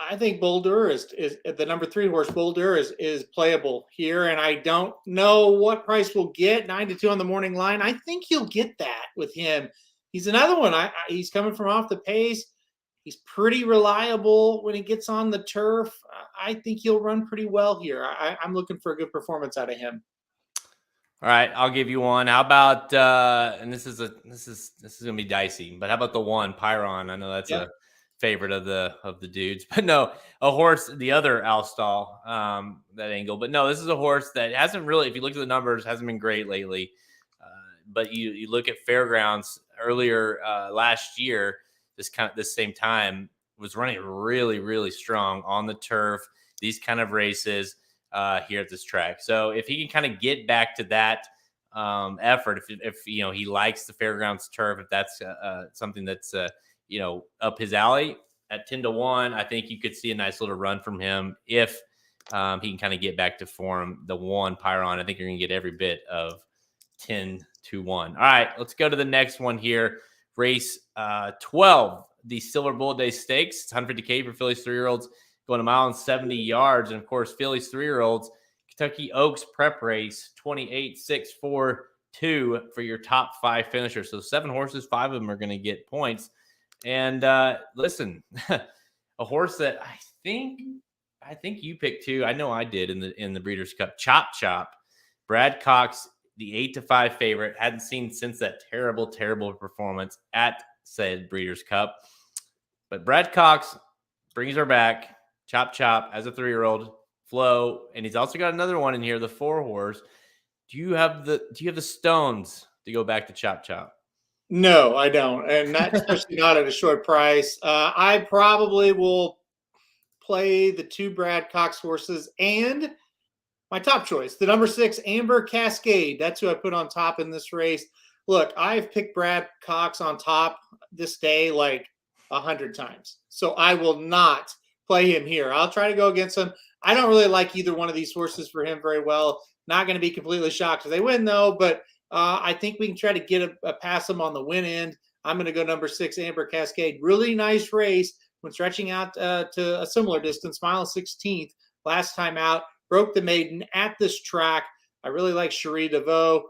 I think Boulder is the number 3 horse. Boulder is playable here, and I don't know what price we'll get. 9-2 on the morning line. I think you'll get that with him. He's another one. He's coming from off the pace. He's pretty reliable when he gets on the turf. I think he'll run pretty well here. I'm looking for a good performance out of him. All right, I'll give you one. How about and this is gonna be dicey, but how about the 1 Pyron? I know that's a favorite of the dudes. But no, a horse, the other Alstall, that angle. But no, this is a horse that hasn't really, if you look at the numbers, hasn't been great lately. But you look at Fairgrounds earlier last year, this same time, was running really, really strong on the turf, these kind of races here at this track. So if he can kind of get back to that effort, if you know, he likes the Fairgrounds turf, if that's something that's you know, up his alley, at 10-1, I think you could see a nice little run from him if he can kind of get back to form. The one Pyron, I think you're gonna get every bit of 10-1. All right, let's go to the next one here. Race 12, the Silverbulletday Stakes. It's 150K for Phillies 3-year-olds, going a mile and 70 yards. And of course, Phillies 3-year-olds, Kentucky Oaks prep race, 28-6-4-2 for your top 5 finishers. So 7 horses, 5 of them are going to get points. And listen, a horse that I think you picked too. I know I did in the Breeders' Cup. Chop Chop, Brad Cox, the 8-5 favorite. Hadn't seen since that terrible performance at said Breeders' Cup. But Brad Cox brings her back. Chop Chop as a 3-year-old. Flo, and he's also got another one in here, the 4-horse. Do you have the stones to go back to Chop Chop? No, I don't, and not especially not at a short price. I probably will play the 2 Brad Cox horses and my top choice, the number 6 Amber Cascade. That's who I put on top in this race. Look, I've picked Brad Cox on top this day like 100 times, so I will not play him here. I'll try to go against him. I don't really like either one of these horses for him very well. Not going to be completely shocked if they win, though, but I think we can try to get a pass him on the win end. I'm going to go number 6, Amber Cascade. Really nice race when stretching out to a similar distance, mile 16th last time out. Broke the maiden at this track. I really like Cherie DeVoe.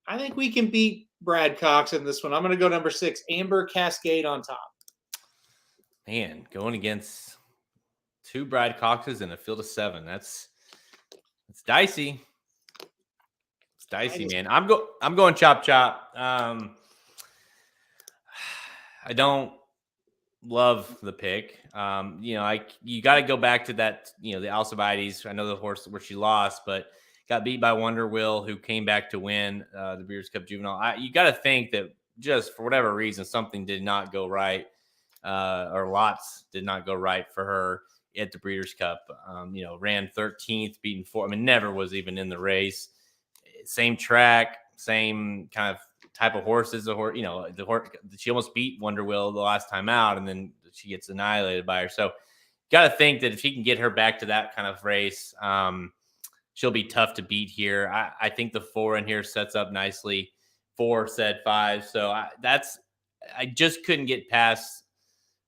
I think we can beat Brad Cox in this one. I'm going to go number 6, Amber Cascade on top. Man, going against 2 Brad Coxes in a field of 7. It's dicey. It's dicey, man. I'm going Chop Chop. I don't love the pick. You know, you got to go back to that, you know, the Alcibiades. I know the horse where she lost, but got beat by Wonder Will, who came back to win the Breeders' Cup Juvenile. You got to think that just for whatever reason, something did not go right, or lots did not go right for her at the Breeders' Cup. You know, ran 13th, beaten 4. I mean, never was even in the race. Same track, same kind of type of horses. The horse, you know, the horse, she almost beat Wonder Will the last time out, and then she gets annihilated by her. So, got to think that if he can get her back to that kind of race, she'll be tough to beat here. I think the 4 in here sets up nicely. 4 said 5, so I just couldn't get past.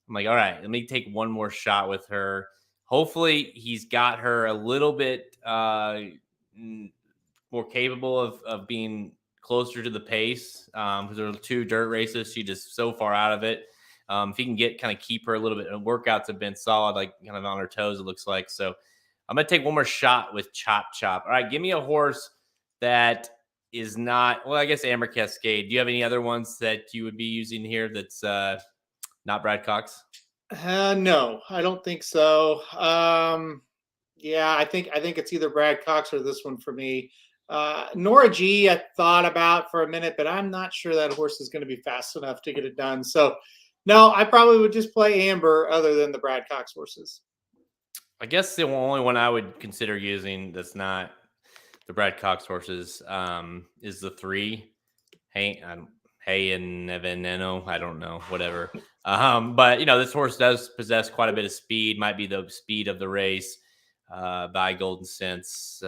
I'm like, all right, let me take one more shot with her. Hopefully, he's got her a little bit more capable of being closer to the pace, because there are 2 dirt races. She just so far out of it. If he can kind of keep her a little bit, and workouts have been solid, like kind of on her toes, it looks like. So I'm going to take one more shot with Chop Chop. All right, give me a horse that is not, well, I guess Amber Cascade. Do you have any other ones that you would be using here that's not Brad Cox? No, I don't think so. Yeah, I think it's either Brad Cox or this one for me. Nora G, I thought about for a minute, but I'm not sure that horse is going to be fast enough to get it done. So, no, I probably would just play Amber other than the Brad Cox horses. I guess the only one I would consider using that's not the Brad Cox horses is the 3. Hey and Veneno. I don't know, whatever. But, you know, this horse does possess quite a bit of speed, might be the speed of the race by Golden Sense.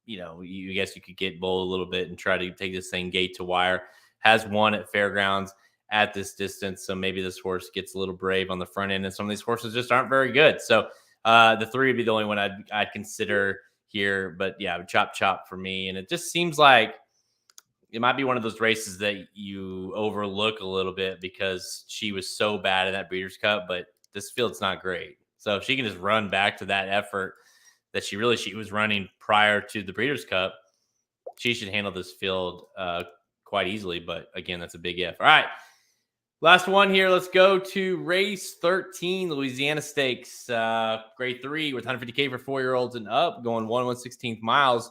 You know, you guess you could get bold a little bit and try to take this thing gate to wire. Has won at Fairgrounds at this distance, so maybe this horse gets a little brave on the front end, and some of these horses just aren't very good. So the 3 would be the only one I'd consider here. But yeah, Chop Chop for me, and it just seems like it might be one of those races that you overlook a little bit because she was so bad in that Breeders' Cup, but this field's not great. So if she can just run back to that effort that she was running prior to the Breeders' Cup, she should handle this field quite easily. But again, that's a big if. All right, Last one here. Let's go to race 13, Louisiana Stakes, grade 3 with 150K for 4-year-olds and up, going 1/116 miles.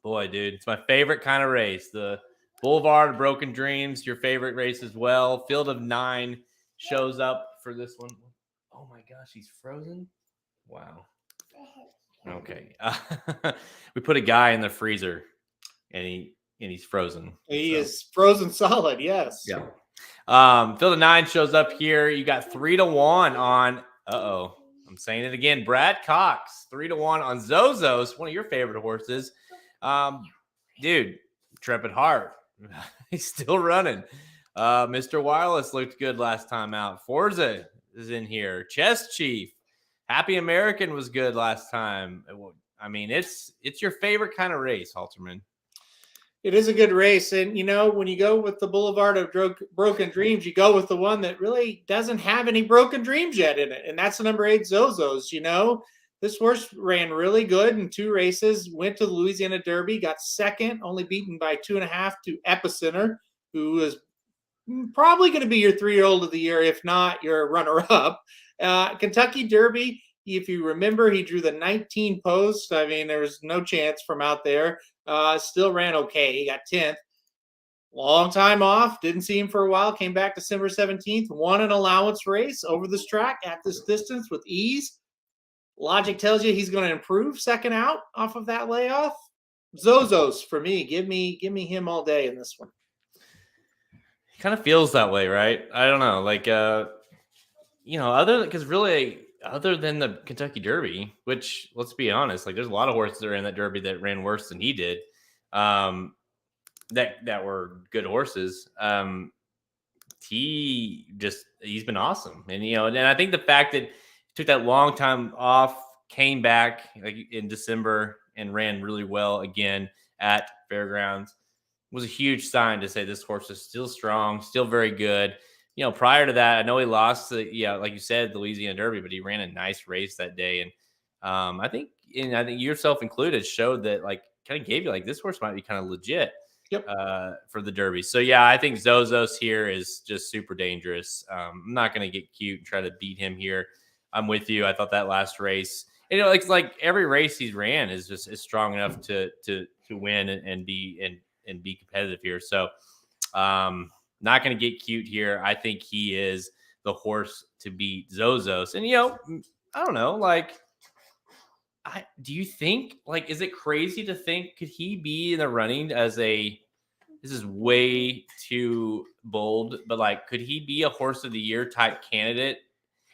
Boy, dude, it's my favorite kind of race. The Boulevard of Broken Dreams, your favorite race as well. Field of 9 shows up for this one. Oh my gosh, he's frozen. Wow. Okay. We put a guy in the freezer, and he's frozen. He is frozen solid. Yes. Yeah. Field of 9 shows up here. You got 3-1 on. I'm saying it again. Brad Cox, 3-1 on Zozos, one of your favorite horses. Dude, Trepid Heart, he's still running. Mr. Wireless looked good last time out. Forza is in here. Chess Chief, Happy American was good last time. I mean, it's your favorite kind of race, Halterman. It is a good race. And, when you go with the Boulevard of Broken Dreams, you go with the one that really doesn't have any broken dreams yet in it. And that's the number 8 Zozos. This horse ran really good in 2 races, went to the Louisiana Derby, got second, only beaten by 2.5 to Epicenter, who is probably going to be your 3-year-old of the year, if not your runner-up. Kentucky Derby, if you remember, he drew the 19 post. I mean, there was no chance from out there. Still ran okay. He got 10th. Long time off. Didn't see him for a while. Came back December 17th. Won an allowance race over this track at this distance with ease. Logic tells you he's going to improve second out off of that layoff. Zozos for me. Give me him all day in this one. It kind of feels that way, right? I don't know. Like, other than the Kentucky Derby, which, let's be honest, like there's a lot of horses that are in that Derby that ran worse than he did, that were good horses. He's been awesome. And I think the fact that he took that long time off, came back like in December and ran really well again at Fairgrounds was a huge sign to say this horse is still strong, still very good. Prior to that, I know he lost like you said, the Louisiana Derby, but he ran a nice race that day. And I think yourself included showed that like kind of gave you like this horse might be kind of legit. Yep. For the Derby. So yeah, I think Zozos here is just super dangerous. I'm not going to get cute and try to beat him here. I'm with you. I thought that last race, it's like every race he's ran is strong enough to win and be competitive here. So, not going to get cute here. I think he is the horse to beat Zozos. And, I don't know, like, do you think, like, is it crazy to think, could he be in the running as this is way too bold, but like, could he be a horse of the year type candidate?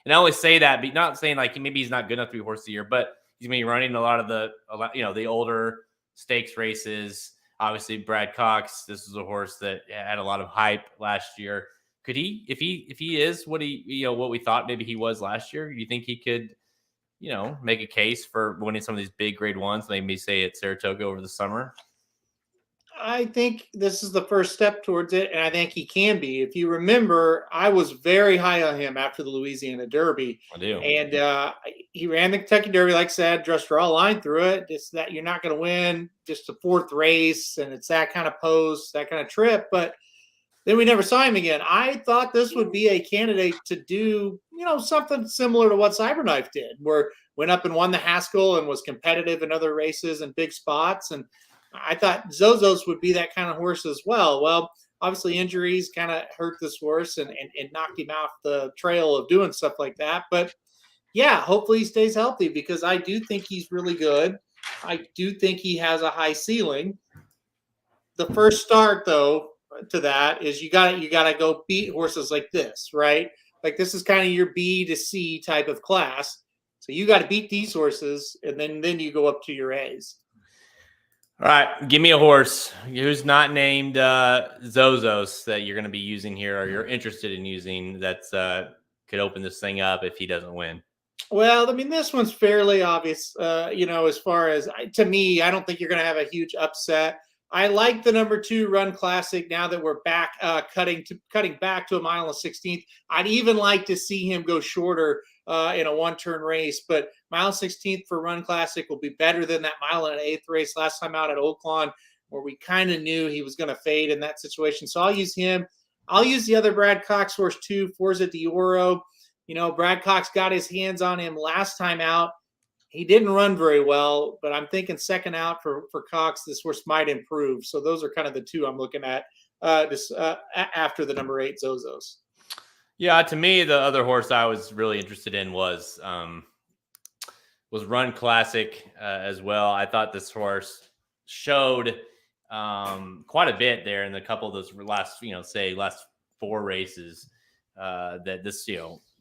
And I always say that, but not saying like maybe he's not good enough to be horse of the year, but he's going to be running a lot of the older stakes races. Obviously, Brad Cox, this is a horse that had a lot of hype last year. Could he, if he is what what we thought maybe he was last year, do you think he could, make a case for winning some of these big grade ones, maybe say at Saratoga over the summer? I think this is the first step towards it, and I think he can be. If you remember, I was very high on him after the Louisiana Derby. I do. And he ran the Kentucky Derby, like I said, just draw a line through it. Just that you're not going to win, just a 4th race, and it's that kind of post, that kind of trip. But then we never saw him again. I thought this would be a candidate to do, something similar to what Cyberknife did, where went up and won the Haskell and was competitive in other races and big spots. And I thought Zozos would be that kind of horse as well. Well, obviously injuries kind of hurt this horse and knocked him off the trail of doing stuff like that. But yeah, hopefully he stays healthy because I do think he's really good. I do think he has a high ceiling. The first start, though, to that is you gotta go beat horses like this, right? Like this is kind of your B to C type of class. So you got to beat these horses, and then you go up to your A's. All right, give me a horse who's not named Zozos that you're going to be using here, or you're interested in using that's could open this thing up if he doesn't win. Well, I mean, this one's fairly obvious. As far as to me, I don't think you're going to have a huge upset. I like the number 2 Run Classic now that we're back cutting back to 1.16 miles. I'd even like to see him go shorter in a 1-turn race, but 1.16 miles for Run Classic will be better than that 1.125 race last time out at Oaklawn, where we kind of knew he was going to fade in that situation. So I'll use him. I'll use the other Brad Cox horse too, Forza Dioro. You know, Brad Cox got his hands on him last time out. He didn't run very well, but I'm thinking second out for Cox, this horse might improve. So those are kind of the two I'm looking at after the number 8 Zozos. Yeah, to me, the other horse I was really interested in was Run Classic as well. I thought this horse showed quite a bit there in a couple of those last 4 races that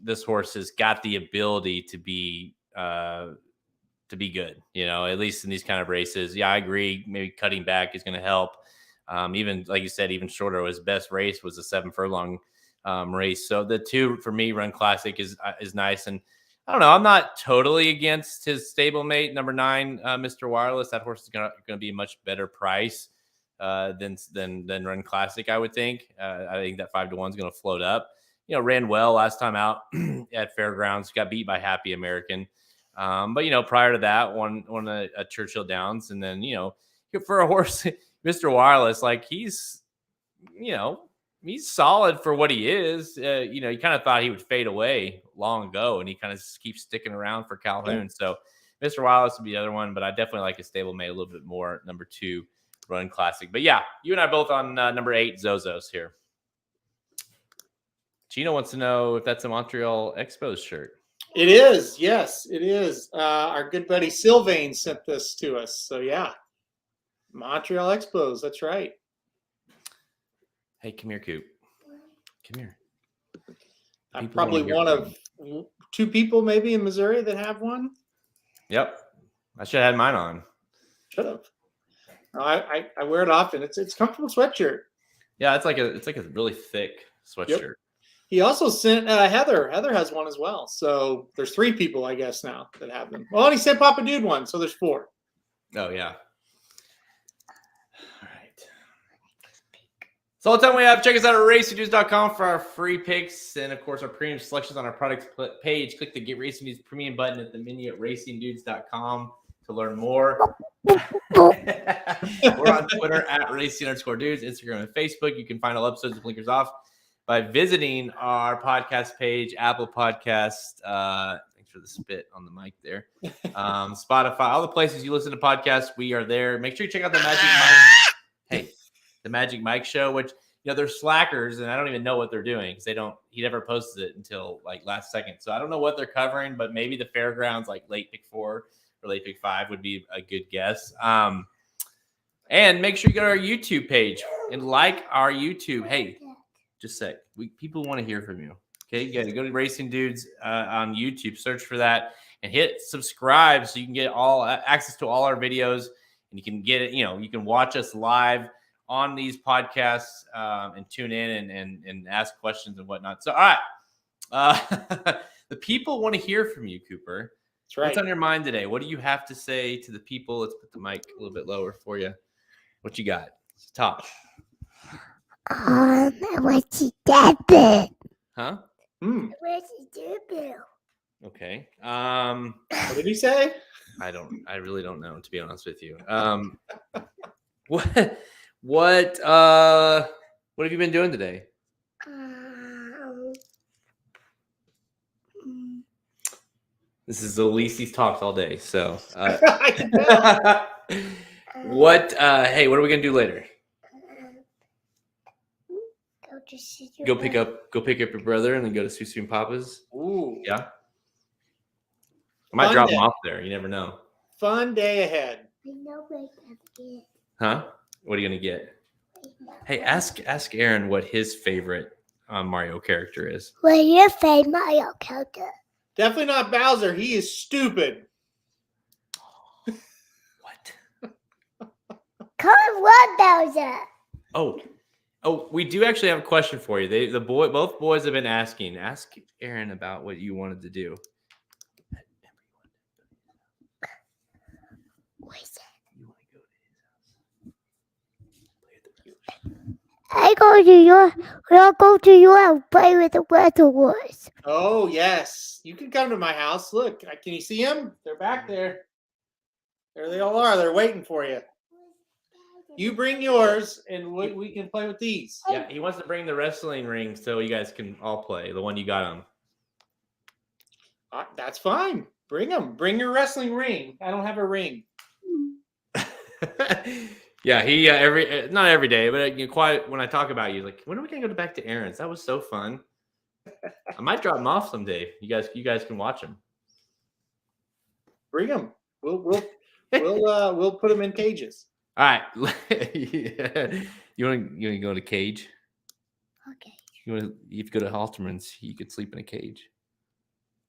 this horse has got the ability to be good, at least in these kind of races. Yeah, I agree. Maybe cutting back is going to help. Even like you said, even shorter. His best race was a 7 furlong race. So the 2 for me, Run Classic is nice. And I don't know. I'm not totally against his stablemate number 9, Mr. Wireless. That horse is going to be a much better price than Run Classic, I would think. I think that 5-1 is going to float up. Ran well last time out at Fairgrounds. Got beat by Happy American. But prior to that, won a Churchill Downs, and then for a horse, Mr. Wireless, like he's solid for what he is. You kind of thought he would fade away long ago, and he kind of keeps sticking around for Calhoun. So Mr. Wireless would be the other one, but I definitely like his stablemate a little bit more. Number 2, Run Classic. But yeah, you and I both on number 8, Zozos here. Gino wants to know if that's a Montreal Expos shirt. It is. Yes, it is. Our good buddy Sylvain sent this to us. So yeah, Montreal Expos. That's right. Hey, come here, Coop. Come here. I'm probably one of 2 people maybe in Missouri that have one. Yep. I should have had mine on. Should have. I wear it often. It's a comfortable sweatshirt. Yeah, it's like a really thick sweatshirt. Yep. He also sent Heather. Heather has one as well. So there's 3 people, I guess, now that have them. Well, and he sent Papa Dude one, so there's 4. Oh, yeah. All right. That's all the time we have. Check us out at racingdudes.com for our free picks and, of course, our premium selections on our products page. Click the Get Racing Dudes premium button at the menu at racingdudes.com to learn more. We're on Twitter at racing_dudes, Instagram and Facebook. You can find all episodes of Blinkers Off by visiting our podcast page, Apple Podcast. Thanks for the spit on the mic there. Spotify, all the places you listen to podcasts, we are there. Make sure you check out the Magic Mike. Hey, the Magic Mike Show, which they're slackers, and I don't even know what they're doing because he never posted it until like last second. So I don't know what they're covering, but maybe the Fairgrounds, like late pick 4 or late pick 5, would be a good guess. And make sure you go to our YouTube page and like our YouTube. Hey. Just a sec. People want to hear from you. Okay, you got to go to Racing Dudes on YouTube, search for that, and hit subscribe so you can get all access to all our videos, and you can get it. You can watch us live on these podcasts and tune in and ask questions and whatnot. So, all right, the people want to hear from you, Cooper. That's right. What's on your mind today? What do you have to say to the people? Let's put the mic a little bit lower for you. What you got? Top. What's your dad bill? Huh? Where's your dad bill? Okay. What did he say? I really don't know, to be honest with you. What have you been doing today? This is Elise's talks all day. So what hey, what are we gonna do later? Go pick up your brother and then go to Susu and Papa's. Ooh. Yeah. I might drop him off there. You never know. Fun day ahead. Huh? What are you gonna get? Hey, ask Aaron what his favorite Mario character is. What's your favorite Mario character? Definitely not Bowser. He is stupid. What? Come on, Bowser. Oh, we do actually have a question for you. Both boys have been asking. Ask Aaron about what you wanted to do. What is it? You want to go to his house? I'll go to your and play with the Weather Wars. Oh, yes. You can come to my house. Look, can you see them? They're back there. There they all are. They're waiting for you. You bring yours, and we can play with these. Yeah, he wants to bring the wrestling ring so you guys can all play. The one you got him. That's fine. Bring them. Bring your wrestling ring. I don't have a ring. Yeah, he not every day, but quite when I talk about you, like, when are we gonna go back to Aaron's? That was so fun. I might drop him off someday. You guys can watch him. Bring them. We'll put them in cages. All right. Yeah. You want to go to cage? Okay. If you go to Halterman's, you could sleep in a cage.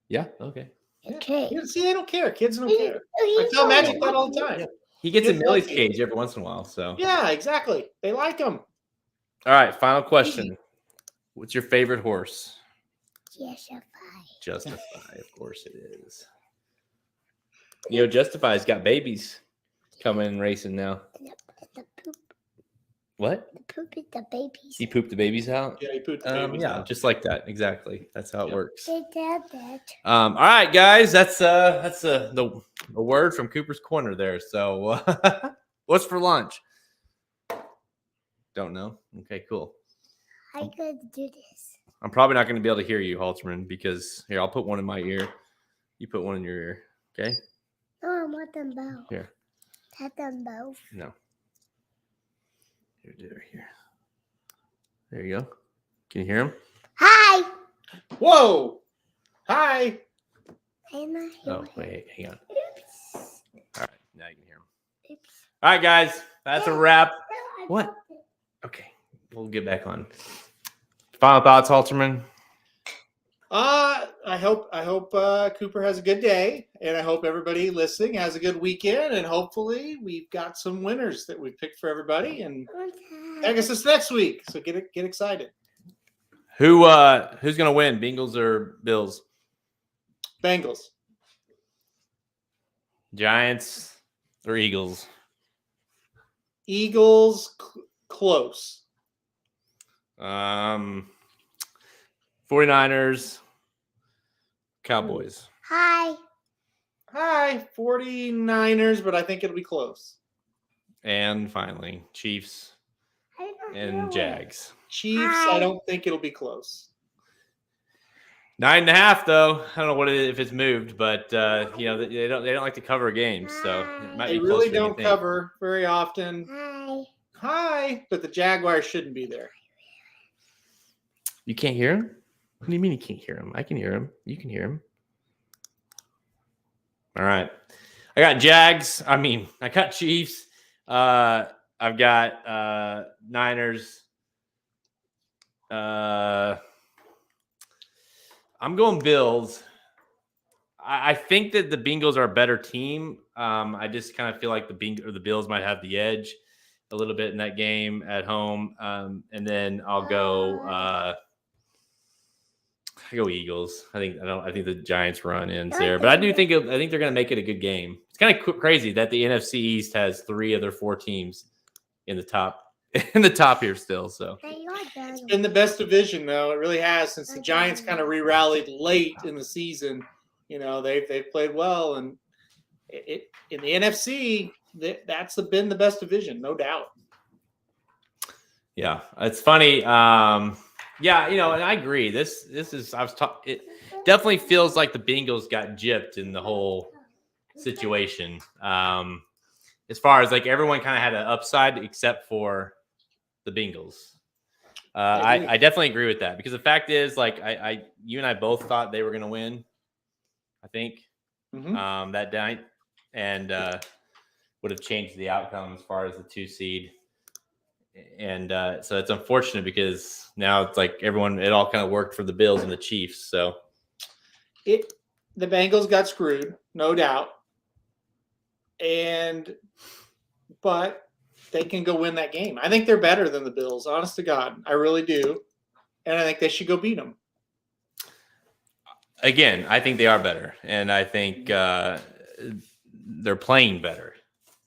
Yeah. Okay. Okay. Yeah, see, they don't care. Kids don't care. I tell Magic that all the time. Yeah. He gets in Millie's cage every once in a while. So yeah, exactly. They like them. All right. Final question. What's your favorite horse? Justify, of course it is. Justify's got babies coming and racing now. The poop. What? The poop is the babies. He pooped the babies out? Yeah, he pooped the babies out. Just like that. Exactly. That's how it works. They did that. All right, guys. That's the word from Cooper's Corner there. So what's for lunch? Don't know. Okay, cool. I could do this. I'm probably not going to be able to hear you, Halterman, because here, I'll put one in my ear. You put one in your ear. Okay? No, I want them both. Here. Have them both. No. Here, do it here. There you go. Can you hear him? Hi. Whoa. Hi. I'm not Oh, here. wait, hang on. Oops. All right, now you can hear him. Oops. All right, guys, that's a wrap. No, I What? dropped it. Okay, we'll get back on. Final thoughts, Halterman? I hope Cooper has a good day, and I hope everybody listening has a good weekend, and hopefully we've got some winners that we picked for everybody. And I guess it's next week, so get excited. Who's gonna win, Bengals or Bills? Bengals. Giants or Eagles? Eagles close. 49ers, Cowboys. Hi. Hi, 49ers, but I think it'll be close. And finally, Chiefs I don't know and it. Jags. Chiefs, Hi. I don't think it'll be close. 9.5 though. I don't know what it is, if it's moved, but they don't like to cover games, so it might They be really closer than you don't think. cover very often. Hi. Hi, but the Jaguars shouldn't be there. You can't hear him? What do you mean you can't hear him? I can hear him. You can hear him. All right. I got Jags. I got Chiefs. I've got Niners. I'm going Bills. I think that the Bengals are a better team. I just kind of feel like the Bills might have the edge a little bit in that game at home. And then I'll go I go Eagles. I think the Giants run ends there, but I think they're going to make it a good game. It's kind of crazy that the NFC East has 3 of their 4 teams in the top here still. So It's been the best division, though. It really has, since the Giants kind of re-rallied late in the season. They've played well, and in the NFC, that's been the best division, no doubt. yeah, it's funny. Yeah, and I agree. This is it definitely feels like the Bengals got gypped in the whole situation. As far as like everyone kind of had an upside except for the Bengals. I definitely agree with that, because the fact is, like, you and I both thought they were going to win. I think that night, and would have changed the outcome as far as the 2 seed. And so it's unfortunate, because now it's like it all kind of worked for the Bills and the Chiefs. So The Bengals got screwed, no doubt. But they can go win that game. I think they're better than the Bills, honest to God. I really do. And I think they should go beat them. again, I think they are better, and I think they're playing better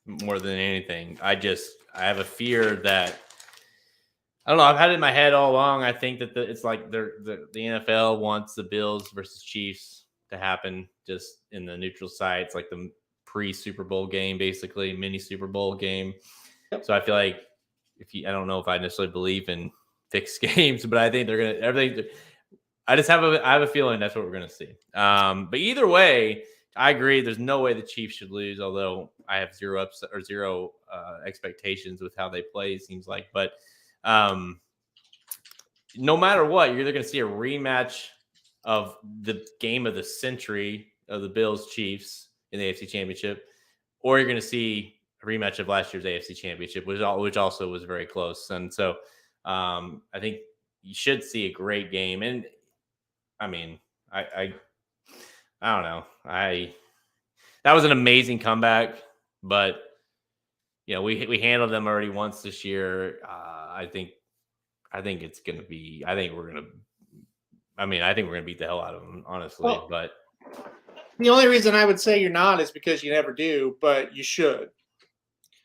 more than anything. I have a fear that, I don't know, I've had it in my head all along. I think that it's like the NFL wants the Bills versus Chiefs to happen just in the neutral site. It's like the pre-Super Bowl game, basically, mini Super Bowl game. Yep. So I feel like I don't know if I necessarily believe in fixed games, but I think they're going to everything. I have a feeling that's what we're going to see. But either way, I agree. There's no way the Chiefs should lose, although I have zero expectations with how they play, it seems like. But no matter what, you're either going to see a rematch of the game of the century of the Bills Chiefs in the AFC Championship, or you're going to see a rematch of last year's AFC Championship, which also was very close. And so I think you should see a great game. And I mean, I don't know. That was an amazing comeback, but we handled them already once this year. I think it's going to be. I think we're going to beat the hell out of them, honestly. Well, but the only reason I would say you're not is because you never do, but you should.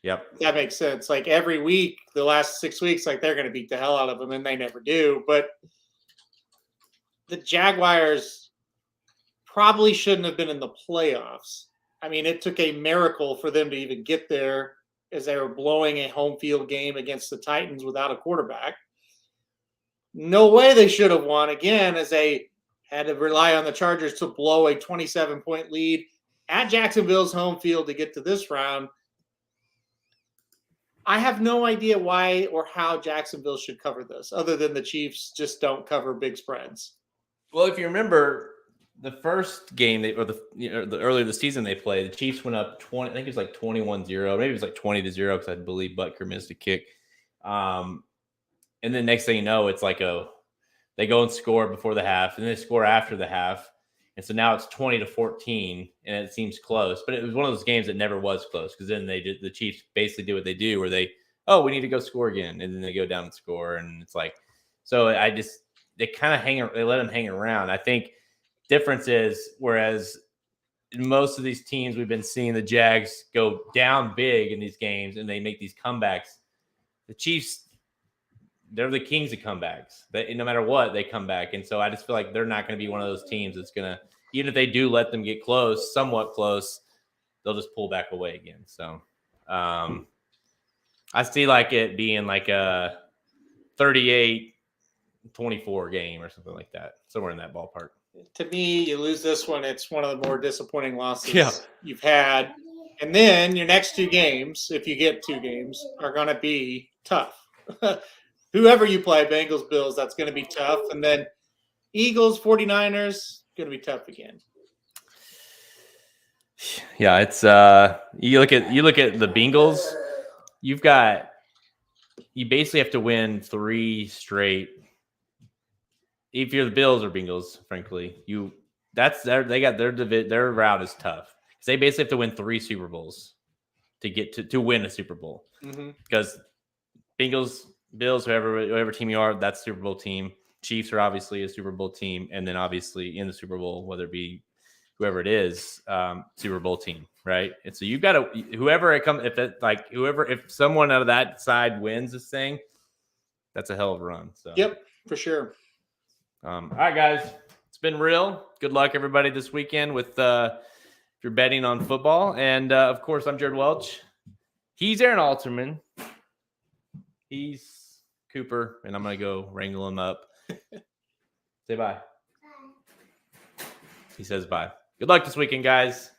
Yep, that makes sense. Like every week, the last 6 weeks, like they're going to beat the hell out of them, and they never do. But the Jaguars probably shouldn't have been in the playoffs. I mean, it took a miracle for them to even get there, as they were blowing a home field game against the Titans without a quarterback. No way they should have won again, as they had to rely on the Chargers to blow a 27-point lead at Jacksonville's home field to get to this round. I have no idea why or how Jacksonville should cover this, other than the Chiefs just don't cover big spreads. Well, if you remember the first game the earlier the season they played, the Chiefs went up 20. I think it was like 21-0. Maybe it was like 20-0 because I believe Butker missed a kick. And then next thing you know, it's like they go and score before the half, and then they score after the half. And so now it's 20-14, and it seems close. But it was one of those games that never was close, because then the Chiefs basically do what they do, where we need to go score again, and then they go down and score, and it's like, so they kind of they let them hang around. I think difference is, whereas in most of these teams we've been seeing the Jags go down big in these games and they make these comebacks, the Chiefs, they're the kings of comebacks. No matter what, they come back. And so I just feel like they're not going to be one of those teams that's going to, even if they do let them get close, somewhat close, they'll just pull back away again. So I see like it being like a 38-24 game or something like that, somewhere in that ballpark. To me, you lose this one, it's one of the more disappointing losses you've had. And then your next two games, if you get two games, are going to be tough. Whoever you play, Bengals, Bills, that's going to be tough. And then Eagles, 49ers, going to be tough again. Yeah, it's you look at the Bengals, you basically have to win 3 straight. If you're the Bills or Bengals, frankly, their route is tough. They basically have to win 3 Super Bowls to get to win a Super Bowl. Because Bengals, Bills, whoever team you are, that's Super Bowl team. Chiefs are obviously a Super Bowl team, and then obviously in the Super Bowl, whether it be whoever it is, Super Bowl team, right? And so you've got to if someone out of that side wins this thing, that's a hell of a run. So yep, for sure. All right, guys, it's been real. Good luck, everybody, this weekend with if you're betting on football. And of course, I'm Jared Welch. He's Aaron Alterman. He's Cooper, and I'm gonna go wrangle him up. Say bye. He says bye. Good luck this weekend, guys.